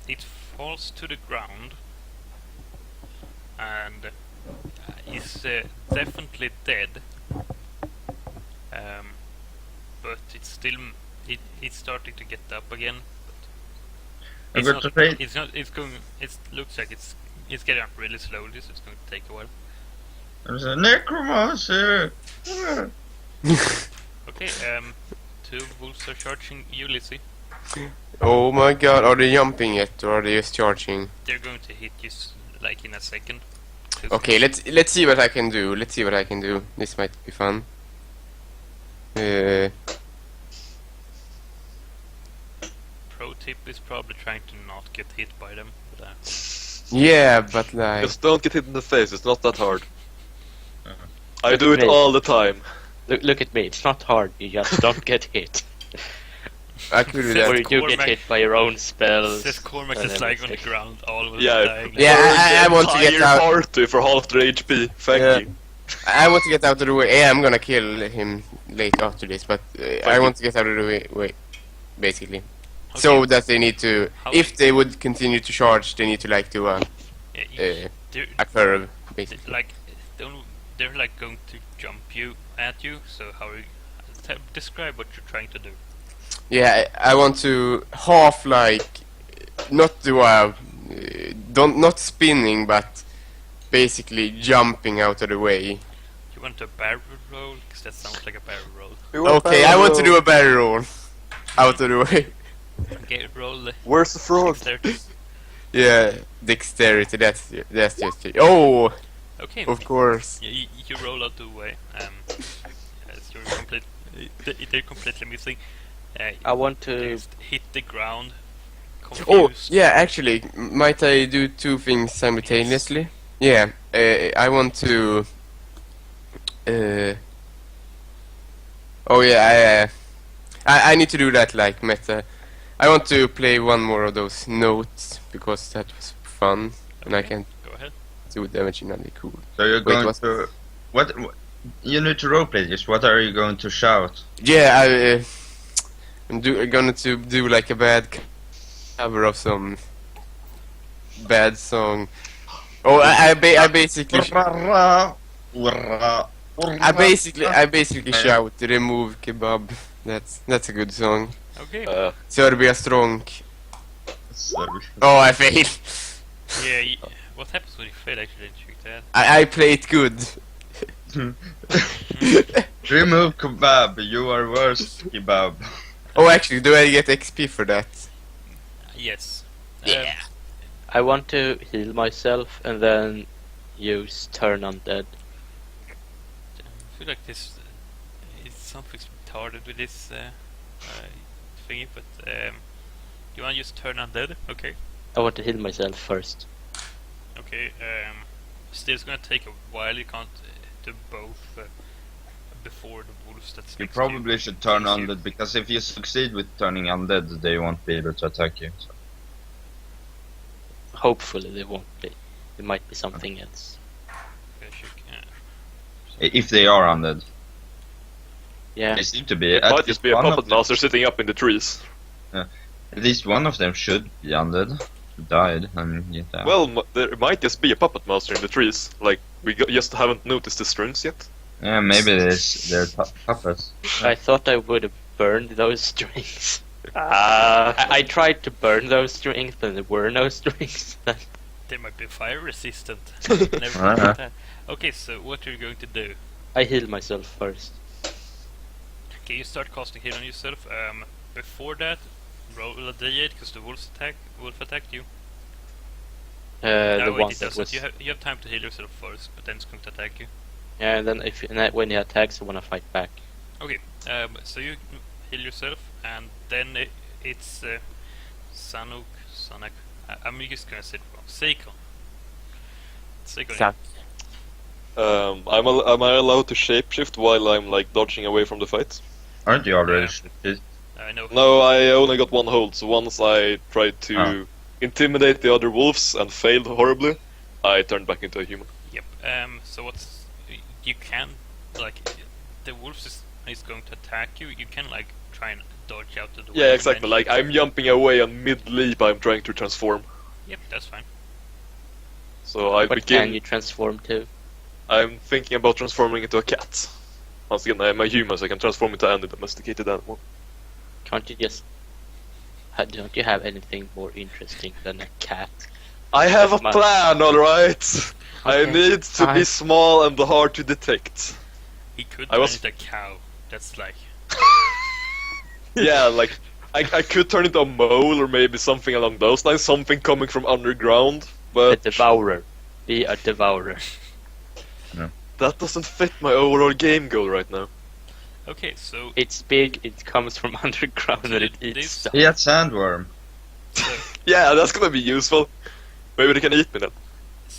It falls to the ground and is definitely dead. But it's still it's starting to get up again. I'm It's going not, to play. it's not. It's going. It looks like it's getting up really slowly, so it's going to take a while. There's a necromancer. Okay. 2 wolves are charging you, Lizzie. Oh my god, are they jumping yet or are they just charging? They're going to hit you like in a second. Okay, let's see what I can do. Let's see what I can do. This might be fun. Pro tip is probably trying to not get hit by them. But, Yeah, but like Just don't get hit in the face, it's not that hard. Uh-huh. I do it all the time. Look at me. It's not hard. You just don't get hit. I could do Or Or that. you do get Cormac- hit by your own spells. Says Cormac and just lying on the everything. ground, all of Yeah, dying. Yeah, burn I the want to get entire out. party for half their HP. Thank Yeah. you. I want to get out of the way. Yeah, I'm gonna kill him late after this, but I you. want to get out of the way basically. So that they need to, How if they would continue to charge, they need to like do a Yeah, they're, curve, basically. like they're like going to jump at you. So how are you, describe what you're trying to do. Yeah, I want to half like not do a not spinning, but basically jumping out of the way. You want a barrel roll? Because that sounds like a barrel roll. Okay, I want to do a barrel roll out of the way. Okay, roll. Where's the frog? Dexterity. Yeah, dexterity. That's just it. Oh, Okay. of course. You roll out the way. As you're they're completely missing. I want They to. just hit the ground. Confused. Oh, yeah. Actually, might I do two things simultaneously? Yeah. I want to. Oh yeah. I need to do that like meta. I want to play one more of those notes because that was fun, and I Okay, can Go ahead. do damage in really cool. So you're Wait, going what? to what? You need to roleplay this. What are you going to shout? Yeah, I'm gonna to do like a bad cover of some bad song. Oh, I basically I basically shout remove kebab. That's a good song. Okay. Serbia strong. Oh, I failed. Yeah. What happens when you fail? Actually, didn't you that? I play it good. Remove kebab. You are worse kebab. Oh, actually, do I get XP for that? Yes. I want to heal myself and then use turn undead. I feel like this is something's retarded with this thingy, but you want to just turn undead? Okay. I want to heal myself first. Okay. Still, it's gonna take a while. You can't do both before the wolves. That's You next to you. probably should turn Kills you. undead because if you succeed with turning undead, they won't be able to attack you. So. Hopefully they won't be. It might be something else. Okay, sure, yeah. If they are undead, Yeah. they seem to be. It At might least just be a one of puppet them- master sitting up in the trees. At least one of them should be undead. Who died and get out. Well, there might just be a puppet master in the trees. Like, we just haven't noticed the strings yet. Yeah, maybe they're puppets. I thought I would have burned those strings. Ah. I tried to burn those strings, but there were no strings. They might be fire resistant. Never thought of that. Okay, so what are you going to do? I heal myself first. Okay, you start casting heal on yourself. Before that, roll a d8 because the wolf attacked you. The No, wait, one it that doesn't. was. You have time to heal yourself first, but then it's going to attack you. Yeah, and then when he attacks, I want to fight back. Okay, so you heal yourself, and then it's Sanak. I'm just gonna say it wrong. Seikon. Sakke. Am I allowed to shapeshift while I'm like dodging away from the fight? Aren't you already? Yeah. I know. No, I only got one hold. So once I tried to Ah. intimidate the other wolves and failed horribly, I turned back into a human. Yep. So what's you can like the wolves is going to attack you. You can like try and dodge out of the way. Yeah, and exactly. then- Like I'm jumping away and mid-leap I'm trying to transform. Yep, that's fine. So I What begin. can you transform to? I'm thinking about transforming into a cat. Once again, I'm a human, so I can transform into any domesticated animal. Can't you just? Don't you have anything more interesting than a cat? I have a Ma- plan, alright? I Okay, need to be fine. small and hard to detect. He could I turn was- into a cow. That's like Yeah, like, I could turn into a mole or maybe something along those lines, something coming from underground, A but devourer. Be a devourer. that doesn't fit my overall game goal right now. okay. So It's big. It comes from underground and it eats This- stuff. He had sandworm. Yeah, that's gonna be useful. Maybe they can eat me then.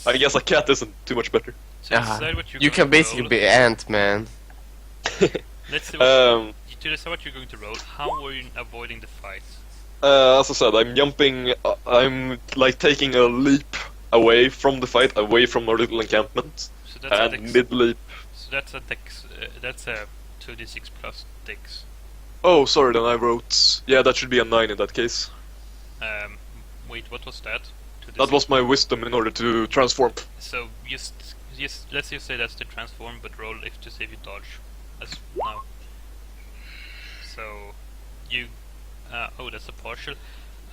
I guess a cat isn't too much better. so Ah, decide what you're You going can to basically roll. be Ant-Man. Let's see. What, to decide what you're going to roll. How are you avoiding the fight? As I said, I'm jumping, I'm like taking a leap away from the fight, away from our little encampment, So that's and mid-leap So that's a dex. That's a 2d6 plus dex. Oh, sorry, then I wrote... Yeah, that should be a 9 in that case. Wait, what was that? That was my wisdom in order to transform. So just let's just say that's the transform, but roll if to see if you dodge. As now. So you. Oh, that's a partial.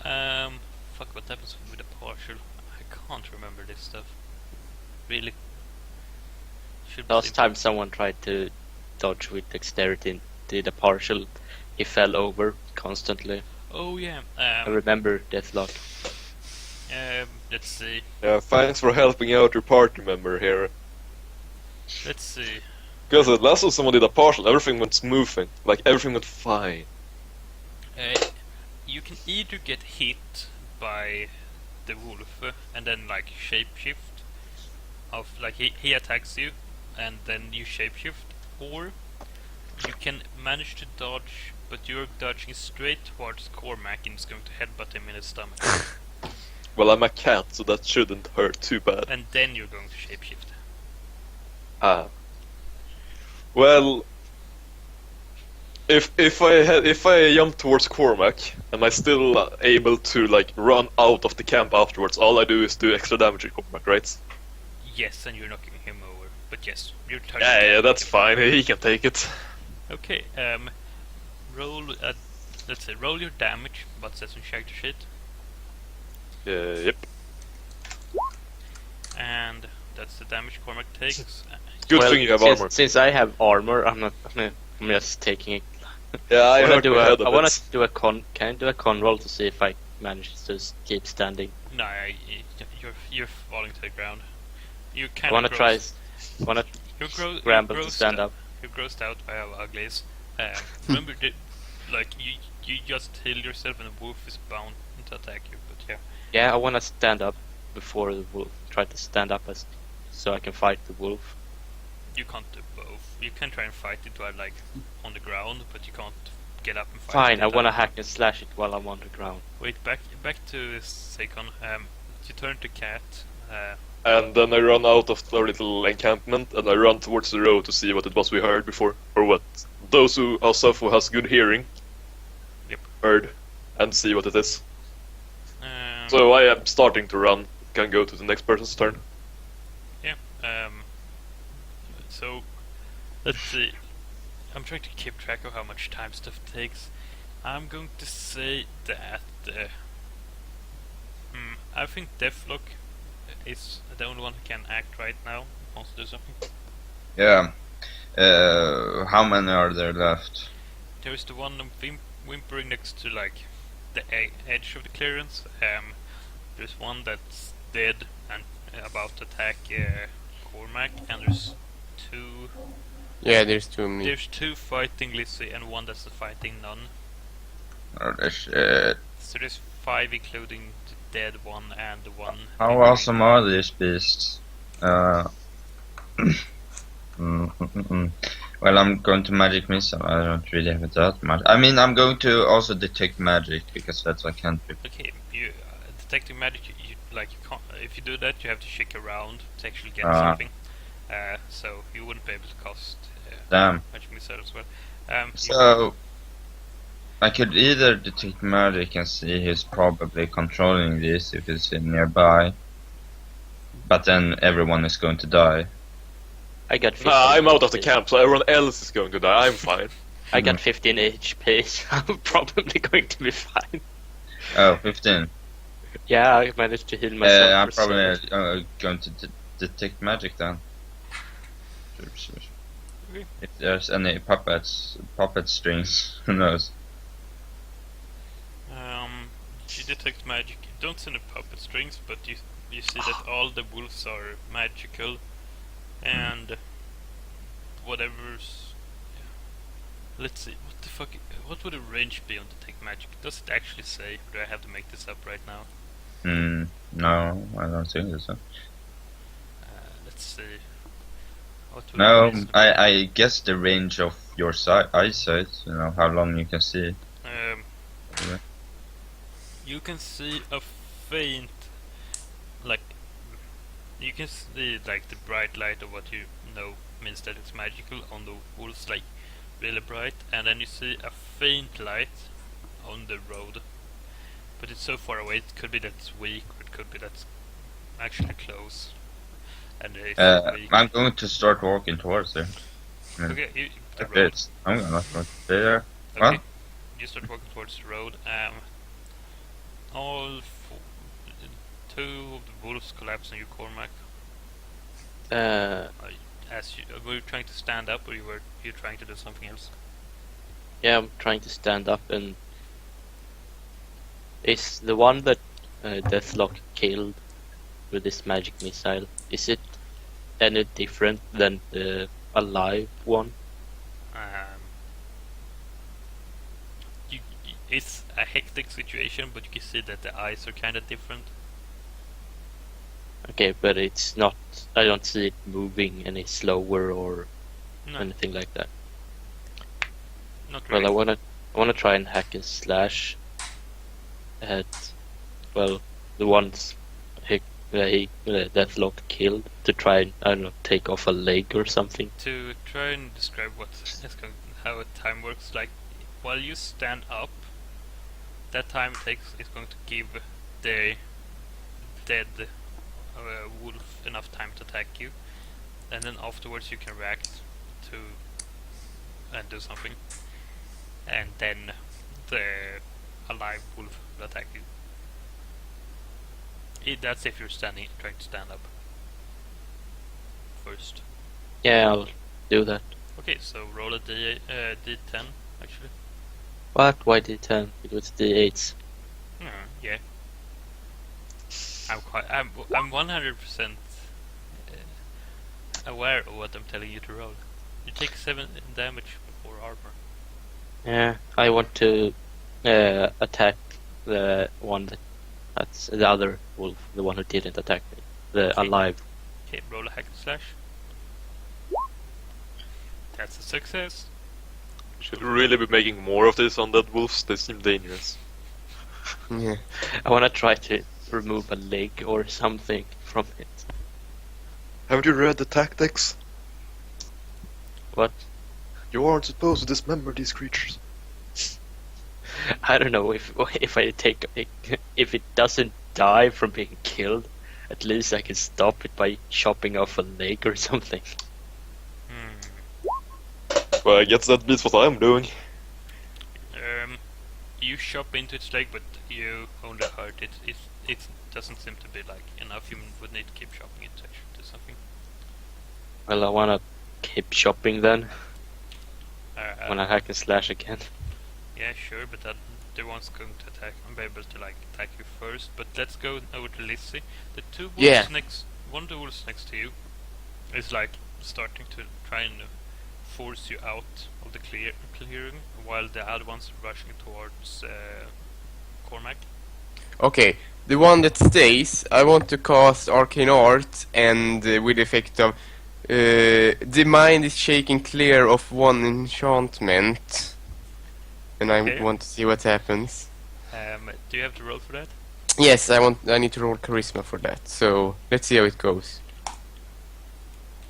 Fuck, what happens with a partial? I can't remember this stuff. Really. Should be Last simple. time someone tried to dodge with dexterity and did a partial, he fell over constantly. Oh yeah. I remember Deathlock. Let's see. Yeah, thanks for helping out your party member here. Let's see. Because the last time someone did a partial, everything went smoothing. Like, everything went fine. You can either get hit by the wolf and then like shapeshift. Of like he attacks you, and then you shapeshift, or you can manage to dodge, but you're dodging straight towards Cormac and it's going to headbutt him in his stomach. Well, I'm a cat, so that shouldn't hurt too bad. And then you're going to shapeshift. Well, if I jump towards Cormac, am I still able to like run out of the camp afterwards? All I do is do extra damage to Cormac, right? Yes, and you're knocking him over. But yes, you're touching. Yeah, that's fine. He can take it. Okay. Roll. Let's say roll your damage. What says in character sheet? Yep. And that's the damage Cormac takes. Good thing you have since, armor. Since I have armor, I'm just taking it. Yeah, I wanna hurt do my head a I want bit. to do a con. Can I do a con roll to see if I manage to keep standing? No, you're falling to the ground. You I kind want of to try. Want to You're scramble to stand up. You're grossed out by how ugly it is. Remember, like you just heal yourself, and the wolf is bound to attack you. But yeah, Yeah, I want to stand up before the wolf. Try to stand up so I can fight the wolf. you can't do both. You can try and fight it while like on the ground, but you can't get up and fight. Fine, it I at want to that hack point. and slash it while I'm on the ground. Wait, back to Sakon. You turn to cat. And then I run out of the little encampment and I run towards the road to see what it was we heard before. Or what those who has good hearing Yep. heard and see what it is. Um, So I am starting to run. Can go to the next person's turn. Yeah. So let's see. I'm trying to keep track of how much time stuff takes. I'm going to say that I think Deathlock is the only one who can act right now. Wants to do something. Yeah. How many are there left? There is the one whimpering next to like the edge of the clearance. There's one that's dead and about to attack Cormac, and there's two. Yeah, there's too many. There's two fighting Lizzie and one that's fighting none. Oh, the shit. So there's 5 including the dead one and the one. How awesome are these beasts? Well, I'm going to magic missile. I don't really have that much. I mean, I'm going to also detect magic because that's a cantrip. Okay, you detecting magic. You like you can't. If you do that, you have to shake around to actually get Ah. something. So you wouldn't be able to cast Damn. magic missile as well. So I could either detect magic and see who's probably controlling this if it's nearby, but then everyone is going to die. I got 15 I'm out of the HP. camp, so everyone else is going to die. I'm fine. I got 15 HP, so I'm probably going to be fine. Oh, 15. Yeah, I managed to heal myself. I'm for probably 7. going to detect magic then. Okay. If there's any puppet strings, who knows? You detect magic. You don't see any puppet strings, but you see that all the wolves are magical, and whatever's. Let's see. What the fuck? What would the range be on detect magic? Does it actually say? Or do I have to make this up right now? No, I don't think so. Let's see. What would No, it be? I guess the range of your eyesight, you know, how long you can see. Yeah. You can see a faint, like, you can see like the bright light of what you know means that it's magical. On the wolves, like really bright, and then you see a faint light on the road, but it's so far away. It could be that it's weak, or it could be that's actually close. And it's weak. I'm going to start walking towards there. Okay, the Like road. this. I'm gonna go there. Okay, Huh? you start walking towards the road. Two of the wolves collapse on you, Cormac. As you were you trying to stand up, or you trying to do something else? Yeah, I'm trying to stand up, and is the one that Deathlock killed with this magic missile, is it any different than the alive one? It's a hectic situation, but you can see that the eyes are kind of different. Okay, but it's not. I don't see it moving any slower or No, anything like that. not Well, really. I wanna try and hack and slash at, well, the ones Deathlock killed, to try and, I don't know, take off a leg or something. To try and describe how time works, like while you stand up, that time is going to give the dead wolf enough time to attack you, and then afterwards you can react to and do something, and then the alive wolf will attack you. That's if you're trying to stand up first. Yeah, I'll do that. Okay, so roll a d10 actually. What? Why D10? It was D8s. Yeah. I'm 100% aware of what I'm telling you to roll. You take 7 damage before armor. Yeah, I want to attack the one that's the other wolf, the one who didn't attack me, the Okay. alive. Okay, roll a hack and slash. That's a success. Should really be making more of these undead wolves. They seem dangerous. Yeah. I want to try to remove a leg or something from it. Haven't you read the tactics? What? You aren't supposed to dismember these creatures. I don't know if I take if it doesn't die from being killed, at least I can stop it by chopping off a leg or something. Well, I guess that beats what I'm doing. You chop into its leg, but you only hurt it. It doesn't seem to be like enough. You would need to keep chopping it to actually do something. Well, I want to keep chopping then. When I hack and slash again. Yeah, sure, but the one's going to be able to attack you first. But let's go over to Lizzie. The two wolves Yeah. one of the wolves next to you is like starting to try and force you out of the clearing, while the other one's rushing towards Cormac. Okay, the one that stays, I want to cast Arcane Art, and with the effect of the mind is shaking clear of one enchantment, and Okay. I want to see what happens. Do you have to roll for that? Yes, I need to roll charisma for that. So let's see how it goes.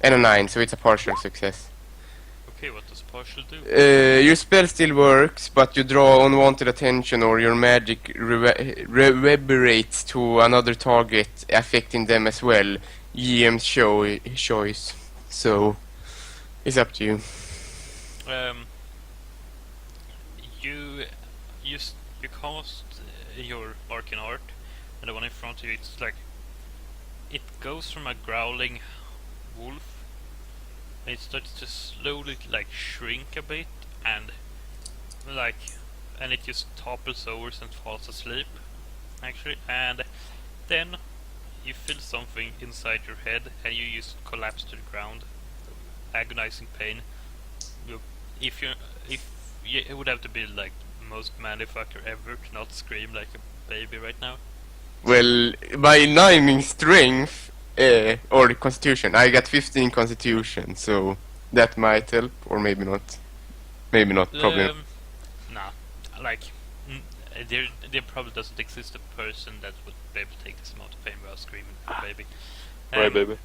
And a 9, so it's a partial success. Okay, what does partial do? Your spell still works, but you draw unwanted attention, or your magic reverberates to another target, affecting them as well. GM's choice. So it's up to you. You cast your Arcane Art, and the one in front of you, it's like it goes from a growling wolf, and it starts to slowly shrink a bit, and it just topples over and falls asleep, actually, and then you feel something inside your head, and you just collapse to the ground, agonizing pain. If it would have to be like most manly fucker ever to not scream like a baby right now. Well, by 9 in strength, or constitution, I got 15 constitution, so that might help, or maybe not. Maybe not, probably not. Nah, there probably doesn't exist a person that would be able to take this amount of pain without screaming like a baby. Right, baby.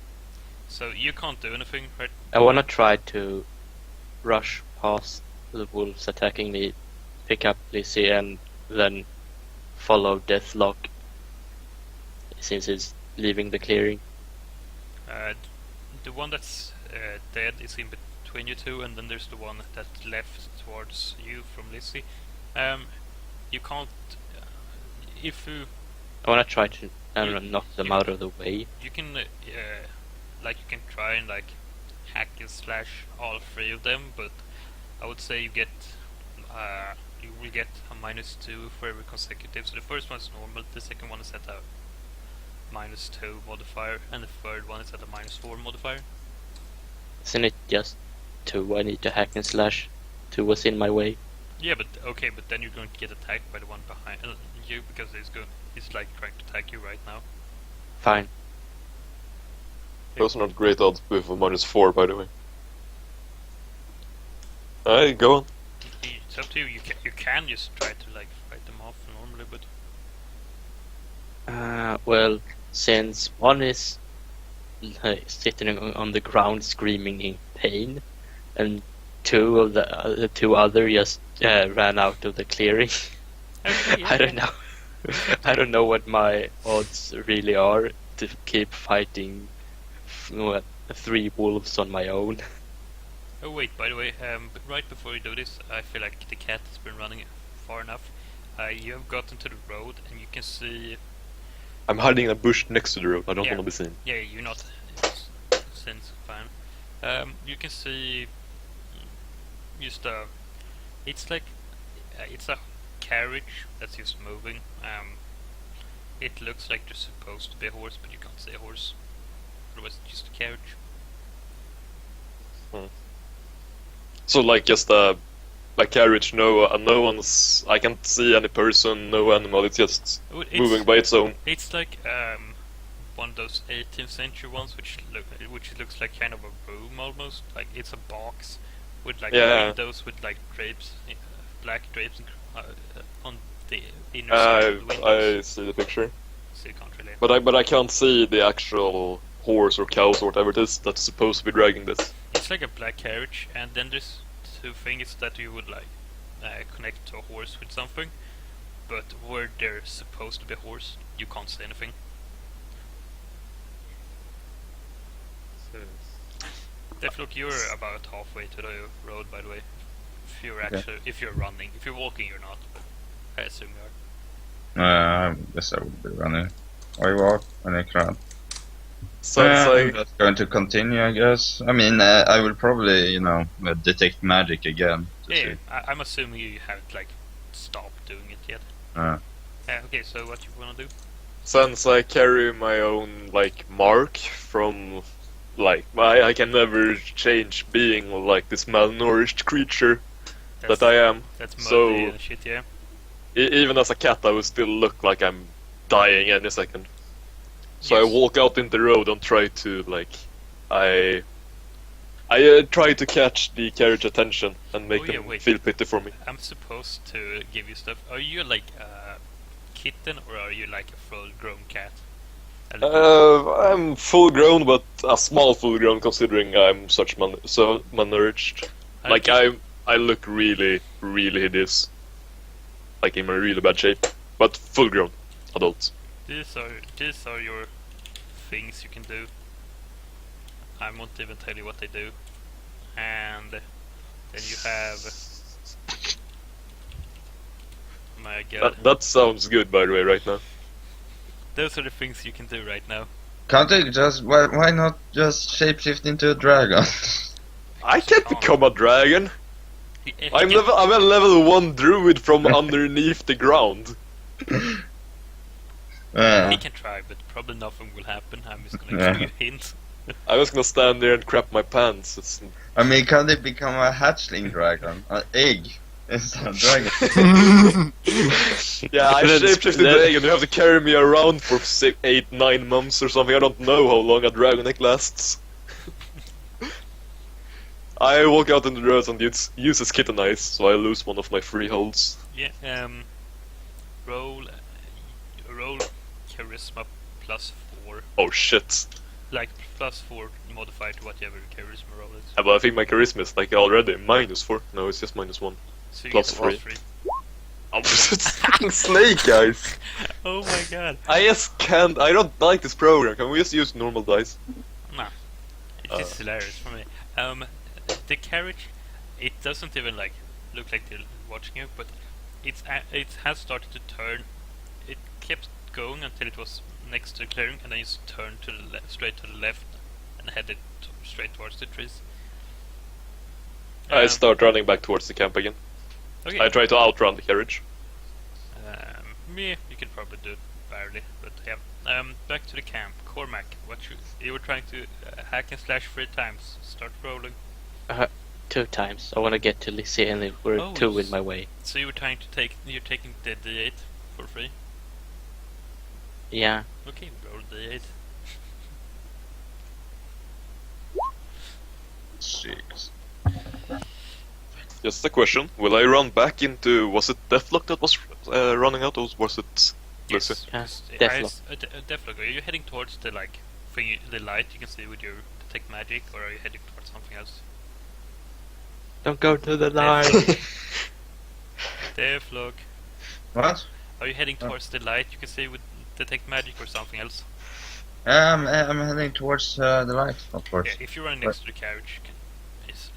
So you can't do anything, right? I wanna try to rush past the wolves attacking me, pick up Lizzie, and then follow Deathlock since he's leaving the clearing. The one that's dead is in between you two, and then there's the one that left towards you from Lizzie. You can't. If you I wanna try to knock them out of the way. you can you can try and like hack and slash all three of them, but I would say you will get a -2 for every consecutive. So the first one is normal, the second one is at a -2 modifier, and the third one is at a -4 modifier. Isn't it just 2? I need to hack and slash. 2 was in my way. Yeah, but okay, but then you're going to get attacked by the one behind you because it's like trying to attack you right now. Fine. Those are not great odds with a -4, by the way. Alright, go on. It's up to you. You can just try to like fight them off normally, but Well, since one is sitting on the ground screaming in pain, and two of the two other just ran out of the clearing. okay, yeah, I don't know. I don't know what my odds really are to keep fighting 3 wolves on my own. Oh wait, by the way, but right before you do this, I feel like the cat has been running far enough. You have gotten to the road, and you can see. I'm hiding in a bush next to the road. I don't Yeah. want to be seen. Yeah, you're not. Since fine. You can see. Just it's like it's a carriage that's just moving. It looks like there's supposed to be a horse, but you can't see a horse. Otherwise, it's just a carriage. So like just a carriage, no one's. I can't see any person, no animal. It's just Oh, moving by its own. It's like one of those 18th century ones, which looks like kind of a room almost. Like it's a box with like Yeah. windows with like drapes, black drapes on the inner side of the I windows. see the picture, So you can't really. but I can't see the actual horse or cows or whatever it is that's supposed to be dragging this. It's like a black carriage, and then there's 2 things that you would like connect to a horse with something, but where there's supposed to be a horse, you can't see anything. Deathlock, you're about halfway to the road, by the way. If you're running, if you're walking, you're not. But I assume you are. I guess I would be running. I walk and I cry. Sounds I'm like just going to continue, I guess. I mean, I will probably, detect magic again. To Yeah, see. I'm assuming you haven't like stopped doing it yet. Uh, Okay, so what you wanna do? since I carry my own like mark from like I can never change being like this malnourished creature That's, that I am. That's muddy so- and shit, yeah. Even as a cat, I will still look like I'm dying any second. So I Yes. walk out in the road and try to I try to catch the carriage attention and make Oh, yeah, them wait. feel pity for me. I'm supposed to give you stuff. Are you like a kitten or are you like a full-grown cat? I'm full grown, but a small full grown considering I'm such malnourished. Like I look really, really hideous. Like I'm in really bad shape, but full grown adult. These are your things you can do. I won't even tell you what they do. And then you have. My God, That sounds good, by the way, right now. those are the things you can do right now. can't they just, why not just shapeshift into a dragon? I can't become a dragon. I'm can- a level 1 druid from underneath the ground. He can try, but probably nothing will happen. I'm just gonna give you a hint. I was gonna stand there and crap my pants. I mean, can they become a hatchling dragon? An egg? It's a dragon. Yeah, I That's- shapeshifted the egg and you have to carry me around for 6, 8, 9 months or something. I don't know how long a dragon egg lasts. I walk out in the roads and it uses kitten eyes, so I lose one of my free holds. Yeah. Roll charisma +4. Oh shit. like +4 modifier to whatever charisma roll is. But I think my charisma is like already -4. No, it's just -1. So you Plus get a three. +3. I'm just fucking Snake, guys. Oh my god. I just can't. I don't like this program. Can we just use normal dice? Nah. It is hilarious for me. The carriage, it doesn't even like look like they're watching you, but it has started to turn. It kept going until it was next to the clearing, and then you turned to the straight to the left and headed straight towards the trees. I start running back towards the camp again. Okay. I try to outrun the carriage. Yeah, you could probably do it barely, but yeah. Back to the camp. Cormac, you were trying to hack and slash 3 times. Start rolling. 2 times. I want to get to Lizzie, and there were 2 in my way. So you were trying to you're taking the D8 for free? Yeah. Okay, roll D8. 6. Just a question. Will I run back into... Was it Deathlock that was running out, or was it Lizzie? Yes, Deathlock. Deathlock. Are you heading towards the like thing, the light you can see with your detect magic, or are you heading towards something else? Don't go to the line. Deathlock. What? Are you heading towards the light you can see with detect magic, or something else? I'm heading towards the light, of course. Yeah, if you run next to the carriage,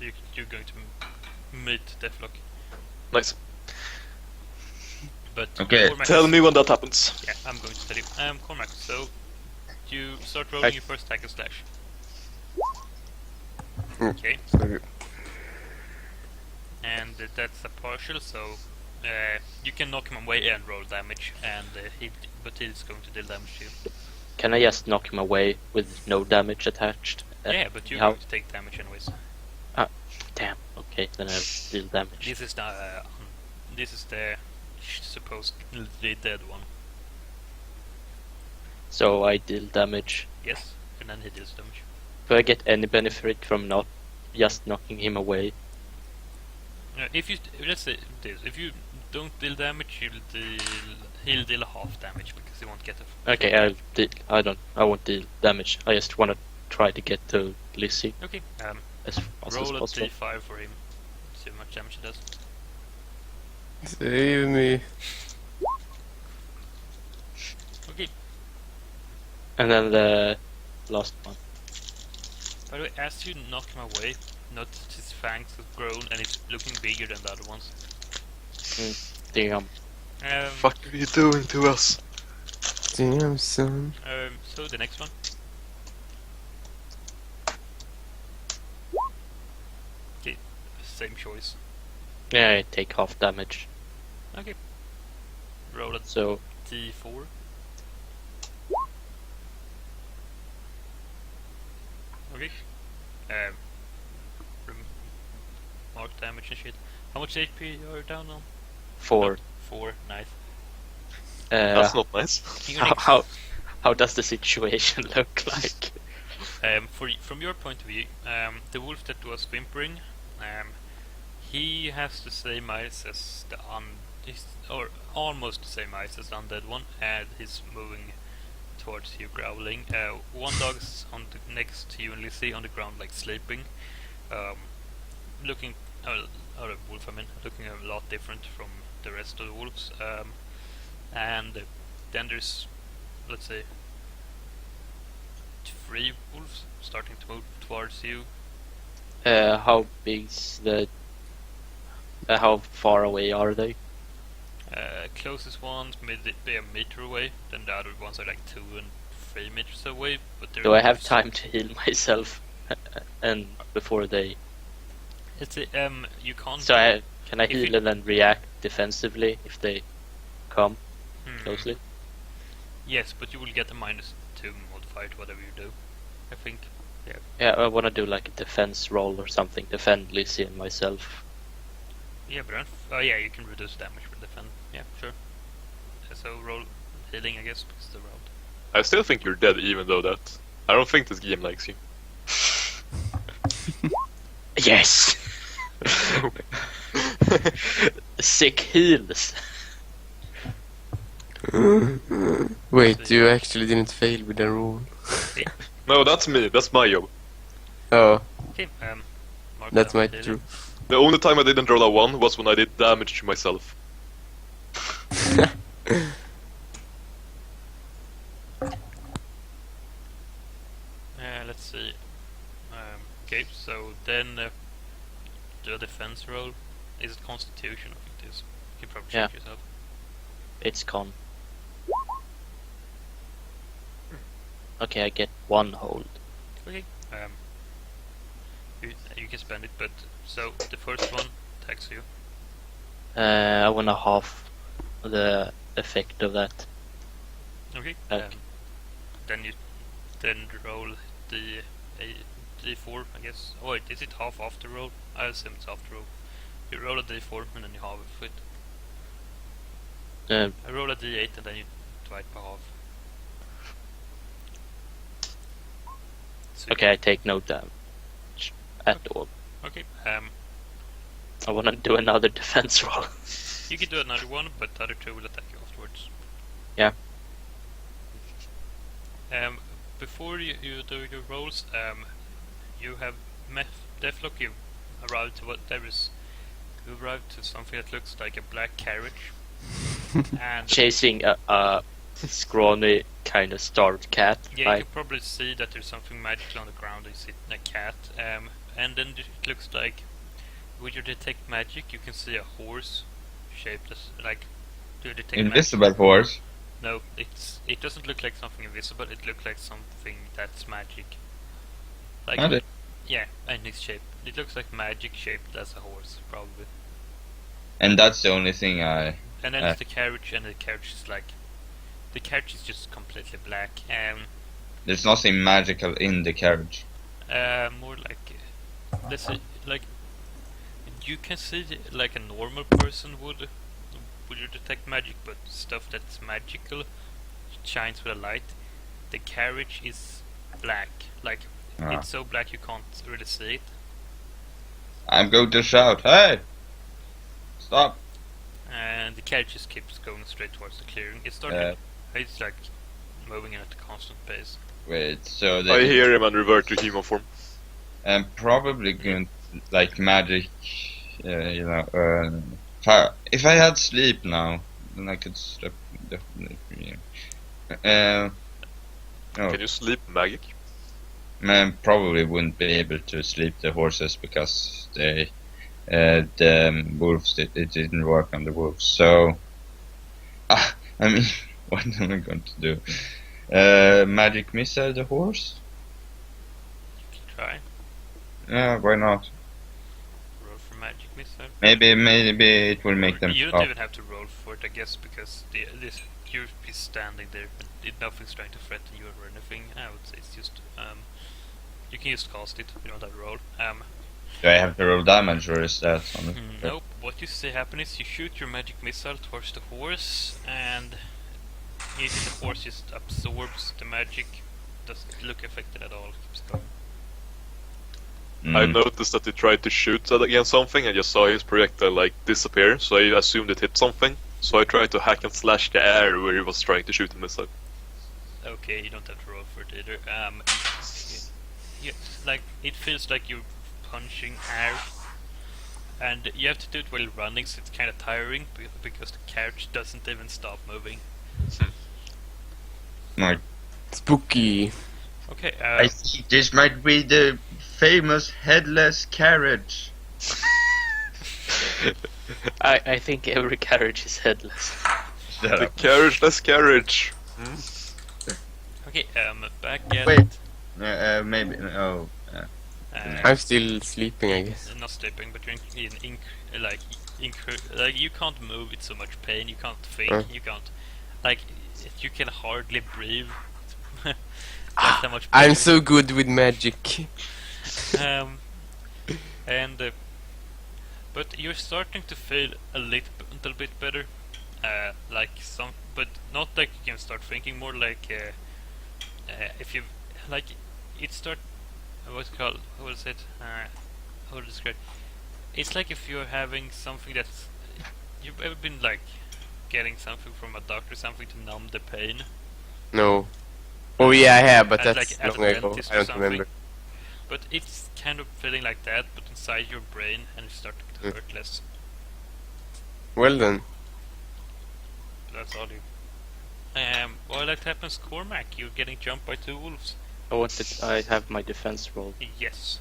you're going to meet Deathlock. Nice. But Okay. Cormac Tell me when that happens. Yeah, I'm going to tell you. Cormac, so you start rolling your first hack and slash. Okay. Sorry. And that's a partial, so you can knock him away and roll damage, and but he's going to deal damage to you. Can I just knock him away with no damage attached? Yeah, but you're how- going to take damage anyways. Damn. Okay, then I'll deal damage. This is the supposedly dead one. So I deal damage. Yes, and then he deals damage. Do I get any benefit from not just knocking him away? If you let's say this, if you don't deal damage, he'll deal half damage because he won't get a. Okay, I won't deal damage. I just want to try to get to Lizzie Okay. as fast as Roll a possible. d5 for him. See how much damage he does. Save me. Okay. And then the last one. By the way, as you knock him away, notice his fangs have grown and it's looking bigger than the other ones. Damn. Fuck are you doing to us? Damn, son. So the next one. Okay, same choice. Yeah, I take half damage. Okay. Roll a So d4. Okay. Mark damage and shit. How much HP are you down on? 4. 4, nice. That's not nice. You're gonna How does the situation look like? from your point of view, the wolf that was whimpering, he has the same eyes as or almost the same eyes as the undead one, and he's moving towards you, growling. One dog's next to you and Lizzie on the ground, like sleeping, looking. Or a wolf, I mean, looking a lot different from the rest of the wolves. And then there's, let's say, 3 wolves starting to move towards you. How big's the? How far away are they? Closest ones be a meter away, then the other ones are like 2 and 3 meters away. But Do I have time to heal myself? And before they, It's you can't. so can I If heal you- and then react defensively if they come closely? Yes, but you will get a -2 modifier to whatever you do. I think. Yeah, I want to do like a defense roll or something, defend Lizzie and myself. Yeah, but yeah, you can reduce damage with defend. Yeah, sure. So roll healing, I guess, because the round. I still think you're dead, even though that. I don't think this game likes you. Yes. Sick heals. Wait, you actually didn't fail with the roll. No, that's me. That's my job. Oh, Okay, mark that's down my daily. true. The only time I didn't roll a 1 was when I did damage to myself. Let's see. Okay, so then do a defense roll. Is it Constitution? I think it is. You can probably check yourself. It's con. Okay, I get 1 hold. Okay. You can spend it, but so the first one attacks you. I wanna half the effect of that. Okay. Okay. Then you roll the d4, I guess. Oh wait, is it half after roll? I assume it's after roll. You roll a d4 and then you halve it. I roll a d8 and then you divide by half. So Okay, I take no damage at all. Okay. I wanna do another defense roll. You can do another one, but the other two will attack you afterwards. Yeah. Before you do your rolls, you have Deathlock. You arrived to you arrived to something that looks like a black carriage, and Chasing a scrawny kind of starved cat. yeah, you right? can probably see that there's something magical on the ground. You see a cat, and then it looks like when you detect magic, you can see a horse shaped as like. Do you detect Invisible magic? horse. No, it doesn't look like something invisible. It looks like something that's magic. Like Okay. yeah, and its shape. It looks like magic shaped as a horse, probably. And that's the only thing I... And then it's the carriage, and the carriage is like the carriage is just completely black. There's nothing magical in the carriage. More like let's say like you can see like a normal person would you detect magic, but stuff that's magical shines with a light. The carriage is black, like it's so black you can't really see it. I'm going to shout, hey! Stop! And the carriage just keeps going straight towards the clearing. It's starting. It's like moving at a constant pace. Wait, so I hear him and revert to human form. I'm probably going to, like, magic, if I had sleep now, then I could sleep definitely. Can you sleep magic? Man, probably wouldn't be able to sleep the horses because they, the wolves, it didn't work on the wolves. So, I mean, what am I going to do? Magic missile the horse? You can try. Yeah, why not? Roll for magic missile. Maybe it will make them You don't stop. even have to roll for it, I guess, because you're standing there, and nothing's trying to threaten you or anything. I would say it's just you can just cast it. You don't have to roll. Do I have to roll damage or is that on the... Nope. What you see happen is you shoot your magic missile towards the horse, and if the horse just absorbs the magic, doesn't look affected at all. Keeps going. I noticed that he tried to shoot against something. I just saw his projectile like disappear, so I assumed it hit something. So I tried to hack and slash the air where he was trying to shoot the missile. Okay, you don't have to roll for it either. Like it feels like you're punching air, and you have to do it while running, so it's kind of tiring because the carriage doesn't even stop moving. Like, Spooky. Okay. I think this might be the famous headless carriage. I think every carriage is headless. The carriageless carriage. Okay. Back at Wait. Maybe. Oh. I'm still sleeping, I guess. not sleeping, but you're like you can't move. It's so much pain. You can't think. You can't you can hardly breathe. That's how much pain. I'm so good with magic. And but you're starting to feel a little bit better, but not like you can start thinking. More like if you like, it start. What's it called? What is it? How to describe? It's like if you're having something that's you've ever been like getting something from a doctor, something to numb the pain. No. Oh yeah, I have, but And, that's like, long ago. Adventist I or don't something. remember. But it's kind of feeling like that, but inside your brain, and you start to hurt less. Well then. That's all you. Well, that happens, Cormac. You're getting jumped by 2 wolves. I have my defense roll. Yes.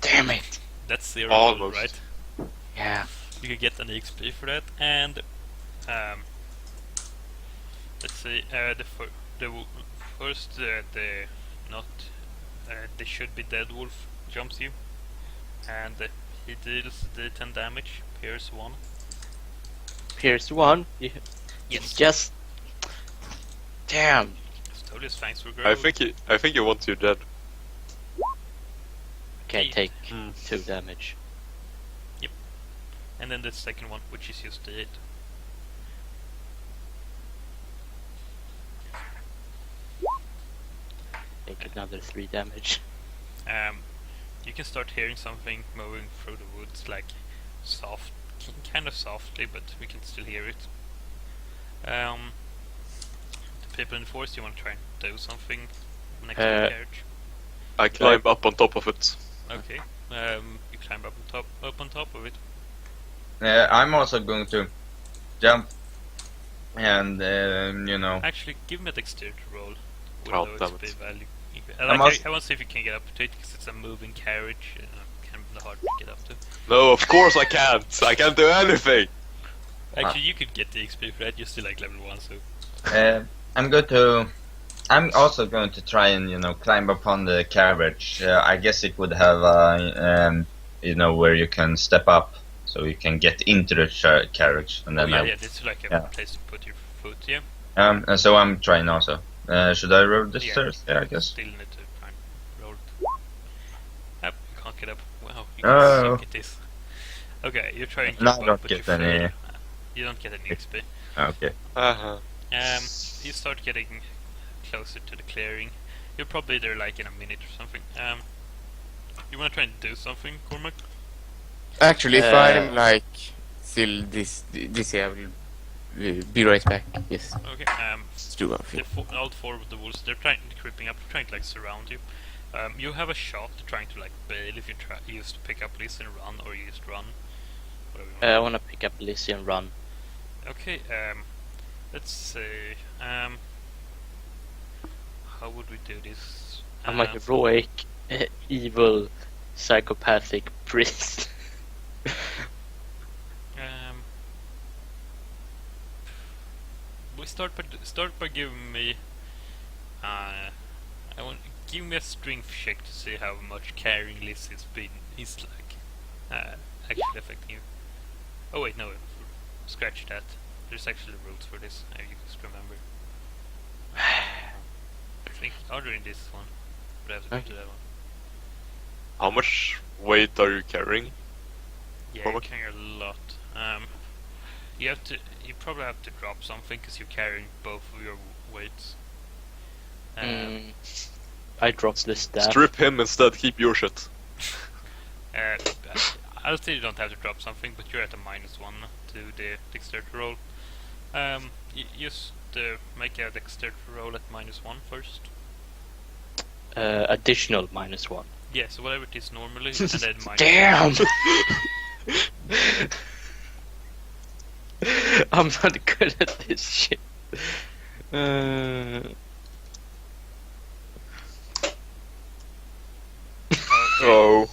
Damn it! That's 0 Almost. right? Yeah. You can get an XP for that, and let's see. First, the not the should be dead wolf jumps you, and he deals D10 damage. Pierce 1. Pierce 1. Yes. Just. Damn. Stole his fangs for I growth. think you want you dead. Okay, Eight. take Hmm. 2 damage. And then the second one, which is just the 8. Take another 3 damage. You can start hearing something moving through the woods, like soft, kind of softly, but we can still hear it. The people in the forest, you want to try and do something next to the carriage? I climb up on top of it. Okay. You climb up on top of it. I'm also going to jump and, Actually, give me a dexterity roll with Oh, low damn XP it. value. I must- I want to see if you can get up to it, because it's a moving carriage. Kind of hard to get up to. No, of course I can't. I can't do anything. Actually, you could get the XP for that. You're still like level 1, so. I'm also going to try and, climb upon the carriage. I guess it would have, where you can step up so you can get into the carriage. And then yeah, this is like a yeah. place to put your foot, yeah. And so I'm trying also. Should I roll this Yeah. first? Yeah, I guess. Still need to try and roll it. Yep, you can't get up. Wow, you Oh. suck at this. Okay, you're trying to No, jump I don't up, but you get fail. any- You don't get any XP. Okay. Uh-huh. You start getting closer to the clearing. You're probably there like in a minute or something. You wanna try and do something, Cormac? Actually, if Uh, I'm like still this I will be right back. Yes, Okay. let's do one thing. All 4 of the wolves, they're creeping up, trying to like surround you. You have a shot trying to like bail if you use to pick up Liz and run, or you just run. Whatever you want. I wanna pick up Lizzie and run. Okay, let's see. How would we do this? I'm a heroic, evil, psychopathic priest. We start by giving me. Give me a strength check to see how much carrying Liz is like actually affecting you. Oh wait, no, scratch that. There's actually rules for this. You just remember. I think other in this one, but I have to go to that one. How much weight are you carrying? Yeah, How you much? carry a lot. You probably have to drop something because you're carrying both of your weights. I dropped the staff. Strip him instead, keep your shit. I'll say you don't have to drop something, but you're at a -1 to the dexterity roll. Just make a dexterity roll at -1 first. Additional -1. Yeah, so whatever it is normally, and then minus. Damn! I'm not good at this shit. Oh.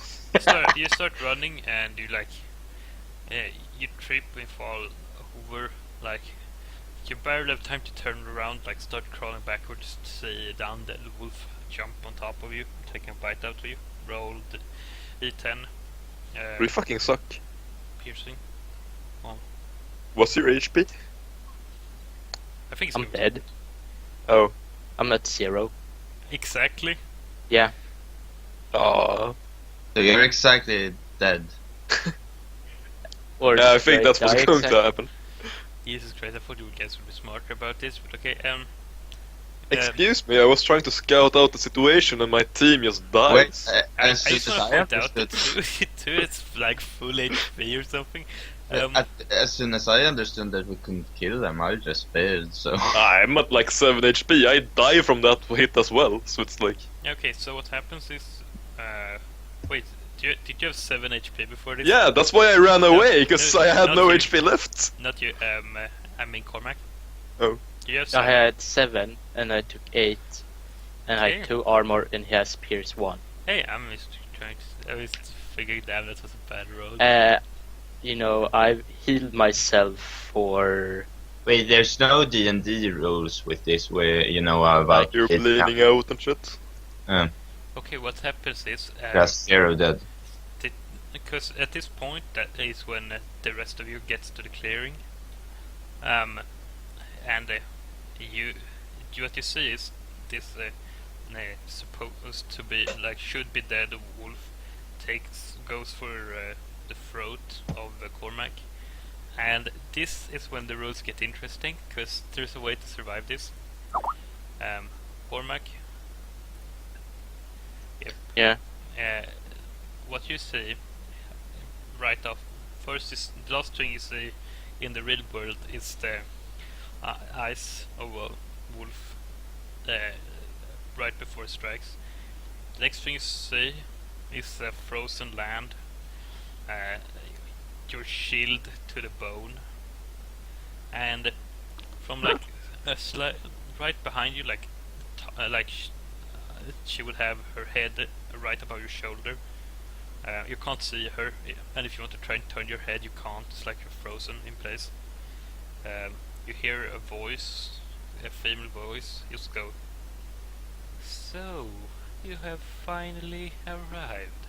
You start running, and you you trip and fall over. Like you barely have time to turn around. Like start crawling backwards to see down the wolf jump on top of you, taking a bite out of you. Roll the E10. We fucking suck. Piercing. What's your HP? I think it's I'm good. dead. Oh. I'm at 0. Exactly. Yeah. Oh. So you're exactly dead. Or Yeah, I think that's what's die going to exact- happen. Jesus Christ, I thought you guys would be smarter about this, but okay. Excuse me, I was trying to scout out the situation and my team just died. Wait, I as just want to I point out that understood. two it's like full HP or something. As soon as I understood that we couldn't kill them, I just failed. So I'm at like 7 HP. I die from that hit as well. So it's like, Okay, so what happens is, wait, did you have 7 HP before this? yeah, that's why I ran away because no, I had not no you. HP left. Not you. I mean Cormac. Oh. You have I 7. had 7 and I took 8, and I Okay. had 2 armor and he has Pierce 1. Hey, I'm just trying to. I was figuring that was a bad roll. You know, I've healed myself for... wait, there's no D&D rules with this where about You're hit bleeding out and shit. Okay, what happens is, just 0 dead. because at this point that is when the rest of you gets to the clearing, and what you see is this supposed to be like should be dead wolf goes for the throat of Cormac, and this is when the rules get interesting because there's a way to survive this. Cormac. Yep. Yeah. What you see right off first is the last thing you see in the real world is the eyes of a wolf right before it strikes. The next thing you see is a frozen land, your shield to the bone, and from like right behind you, like she would have her head right above your shoulder. You can't see her, and if you want to try and turn your head, you can't. It's like you're frozen in place. You hear a voice, a female voice, just go, "So, you have finally arrived."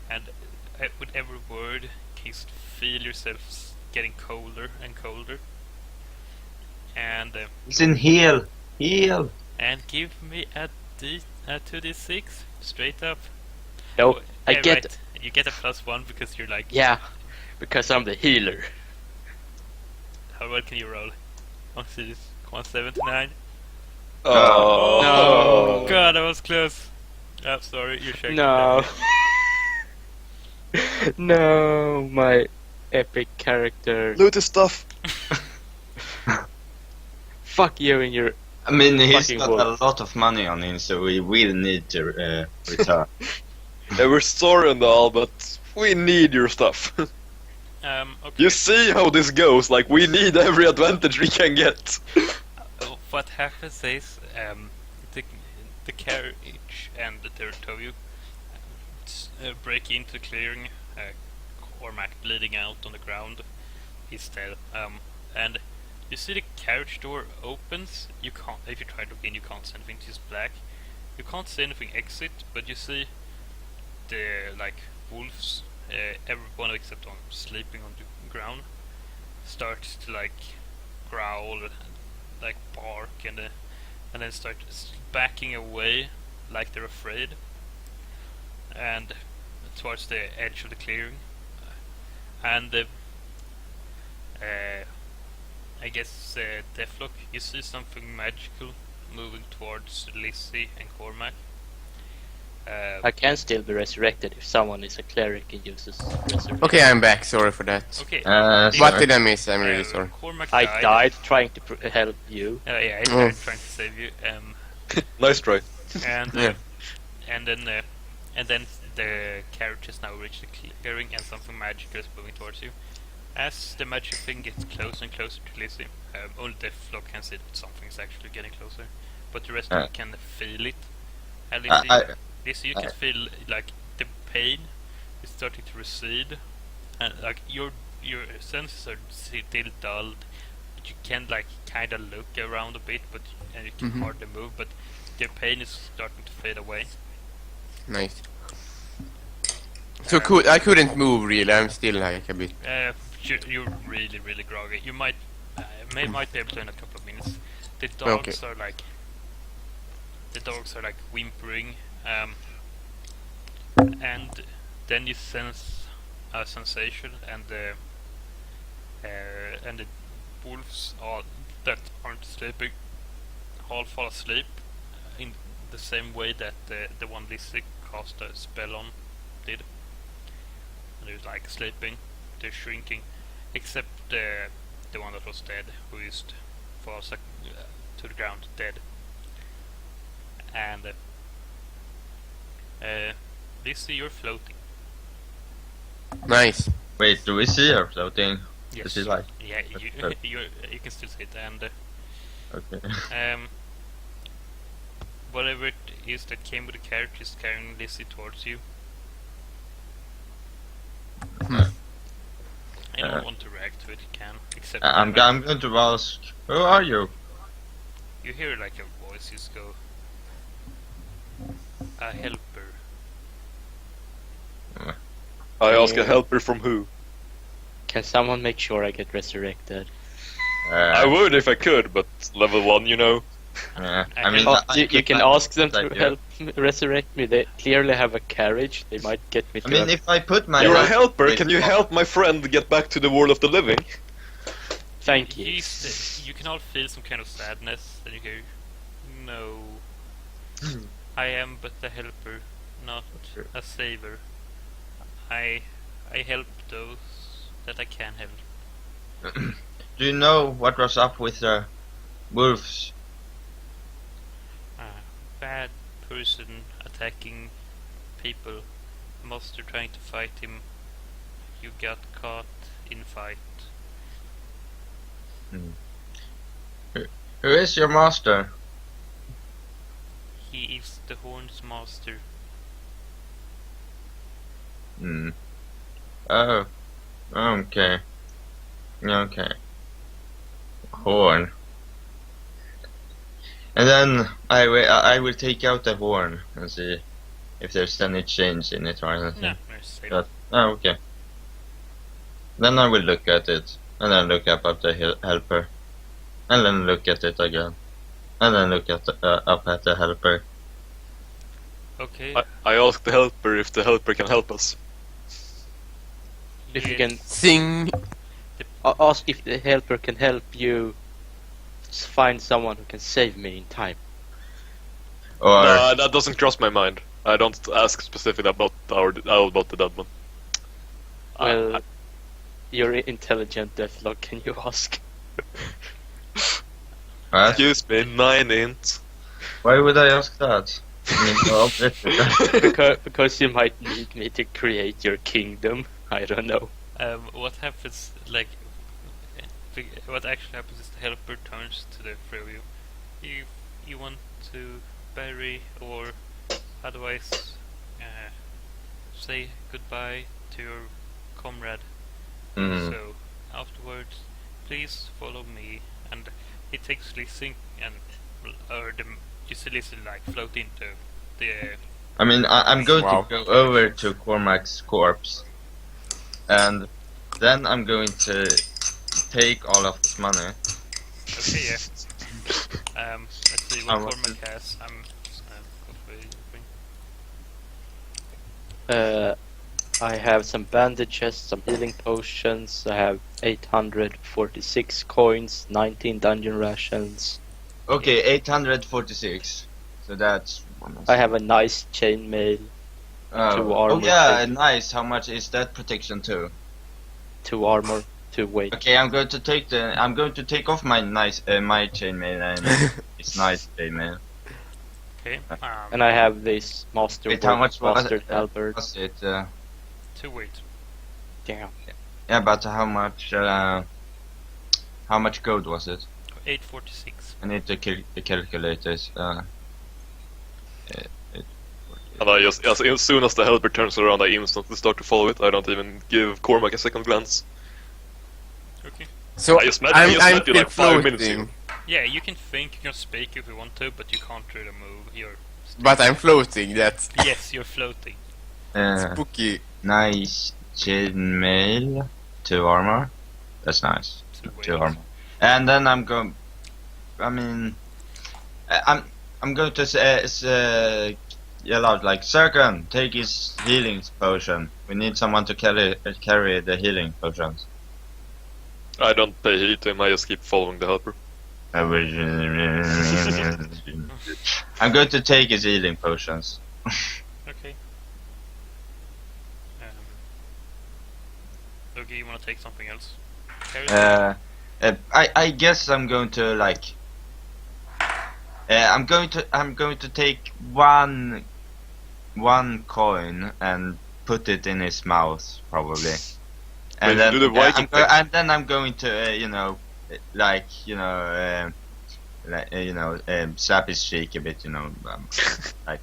And with every word, you just feel yourself getting colder and colder. And Listen, heal! and give me a 2d6 straight up. No, Oh, I yeah, get... right. You get a +1 because you're like. Yeah, because I'm the healer. How well can you roll? On series 179. Oh. No. God, that was close. Oh, sorry, you're shaking. No. No, my epic character. Loot his stuff. Fuck you and your... I mean, he's Fucking got wolf. a lot of money on him, so we will need to return. Yeah, we're sorry and all, but we need your stuff. Okay. You see how this goes, like we need every advantage we can get. What happens is the carriage and the two of you break into the clearing. Cormac bleeding out on the ground. He's dead. And you see the carriage door opens. You can't. If you try to get in, you can't see anything. It's just black. You can't see anything exit, but you see the wolves. Everyone except one sleeping on the ground starts to growl, bark, and then start backing away like they're afraid, and towards the edge of the clearing. And I guess Deathlock, you see something magical moving towards Lizzie and Cormac. I can still be resurrected if someone is a cleric and uses resurrection. Okay, I'm back. Sorry for that. Okay. What did I miss? I'm really sorry. Cormac I died. died trying to help you. Yeah, I Oh. died trying to save you. Nice try. And Yeah. and then the carriage has now reached the clearing, and something magical is moving towards you. As the magic thing gets closer and closer to Lizzie, only Deathlock can see that something's actually getting closer, but the rest of you can feel it. And Lizzie, you can feel the pain is starting to recede, and your senses are still dulled. But you can kind of look around a bit, and you can hardly move. But the pain is starting to fade away. Nice. So I couldn't move really. I'm still a bit. You're really, really groggy. You might be able to in a couple of minutes. The dogs are whimpering, and then you sense a sensation, and the wolves that aren't sleeping all fall asleep in the same way that the one Lizzie cast a spell on did. And they're sleeping, they're shrinking, except the one that was dead, who used fall to the ground dead. And Lizzie, you're floating. Nice. Wait, do we see her floating? Yes. Is she like? Yeah, Okay. you can still see it, and Okay. whatever it is that came with the carriage is carrying Lizzie towards you. Anyone want to react to it, you can. Except I'm going to ask, who are you? you hear like a voice just go, a helper. I ask a Yeah. helper from who? Can someone make sure I get resurrected? I would if I could, but level 1, you know. I mean, Oh, I you could can like- ask them to like you. help me resurrect me. They clearly have a carriage. They might get me to I mean, if I put my You're a help- helper, can you help my friend get back to the world of the living? Thank you. You can all feel some kind of sadness, then you hear, no. I am but a helper, not a saver. I help those that I can help. Do you know what was up with the wolves? Bad person attacking people. Monster trying to fight him. You got caught in fight. Who is your master? He is the horn's master. Hmm. Oh. Okay. Okay. Horn. And then I will take out the horn and see if there's any change in it or anything. No, there's same. But- oh, okay. Then I will look at it, and then look up at the helper, and then look at it again, and then look at up at the helper. Okay. I ask the helper if the helper can help us. If you can Sing. ask if the helper can help you find someone who can save me in time. Or Nah, that doesn't cross my mind. I don't ask specifically about about the dead one. Well, you're intelligent, Deathlock. Can you ask? what? Excuse me, 9 int. Why would I ask that? I mean, well, because you might need me to create your kingdom. I don't know. What happens, like, what actually happens is the helper turns to the three of you. You want to bury or otherwise say goodbye to your comrade. Mm. So afterwards, please follow me. And he takes Lissing and you see Lissing like float into the. I mean, I'm going Wow. to go over to Cormac's corpse, and then I'm going to take all of his money. Okay, yeah. Let's see what what Cormac is- has. I have some bandages, some healing potions. I have 846 coins, 19 dungeon rations. Okay, 846. So that's. I have a nice chainmail, Oh, two armor yeah, plate. nice. How much is that protection too? 2 armor, 2 weight. Okay, I'm going to take off my my chainmail and it's nice chainmail. Okay. And I have this master Wait, how much was master it? halberd. Was it? 2 weight. Damn. Yeah, but how much gold was it? 846. I need to calculate this. And I just, as soon as the helper turns around, I instantly start to follow it. I don't even give Cormac a second glance. Okay. So I just met I'm you still like 5 minutes floating, ago. Yeah, you can think, you can speak if you want to, but you can't really move. You're but I'm floating. That's yes, you're floating. spooky. Nice chainmail, 2 armor. That's nice. 2 weight. 2 armor. And then I'm going. I mean, I'm going to yell out like, Serkan, take his healing potion. We need someone to carry the healing potions. I don't pay heed to him, I just keep following the helper. I'm going to take his healing potions. Okay. Okay, you want to take something else? carriage? I guess I'm going to like. I'm going to take one coin and put it in his mouth probably, and Wait, do the Viking thing. and then I'm going to slap his cheek a bit, like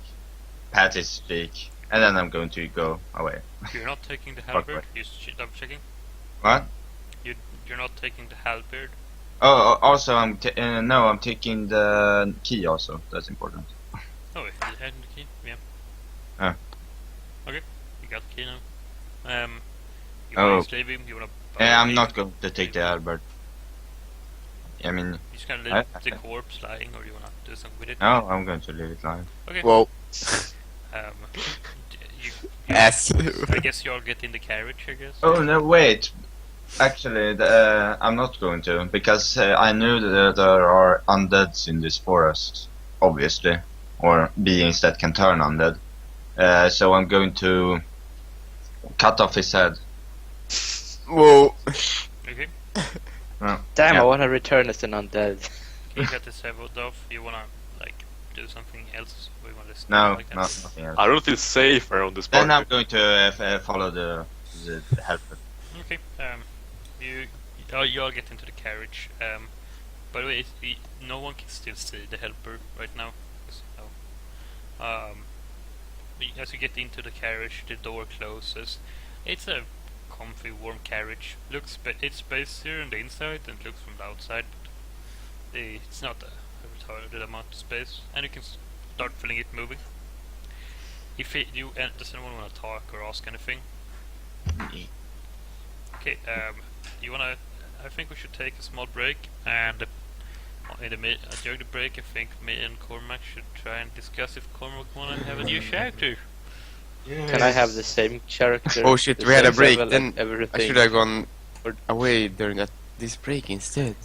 pat his cheek, and then I'm going to go away. You're not taking the halberd? You're double checking? What? You're not taking the halberd? Oh, also I'm taking the key also. That's important. Oh, wait, you had the key? Yeah. Ah. Okay, you got the key now. You Oh. wanna slave him? You wanna... I'm not going to take the Albert. I mean, You just gonna leave the corpse lying, or you wanna do something with it? no, I'm going to leave it lying. Okay. Whoa. You, Ass. I guess you all get in the carriage, I guess? Oh no, wait. Actually, I'm not going to, because I knew that there are undeads in this forest, obviously, or beings that can turn undead. So I'm going to cut off his head. Whoa. Okay. Damn, Yeah. I want to return as an undead. You got this head off, you wanna, like, do something else? Or you wanna stay No, like that? nothing else. I don't feel safe around this party. Then I'm going to follow the helper. Okay, you all get into the carriage. By the way, no one can still see the helper right now. So, as you get into the carriage, the door closes. It's a comfy, warm carriage. It's spacier on the inside than it looks from the outside, but it's not a retarded amount of space, and you can start feeling it moving. If does anyone want to talk or ask anything? Okay, I think we should take a small break, and during the break, I think me and Cormac should try and discuss if Cormac wanna have a new character. Can I have the same character? Oh shit, the we had a same break, level then and everything? I should have gone away during this break instead.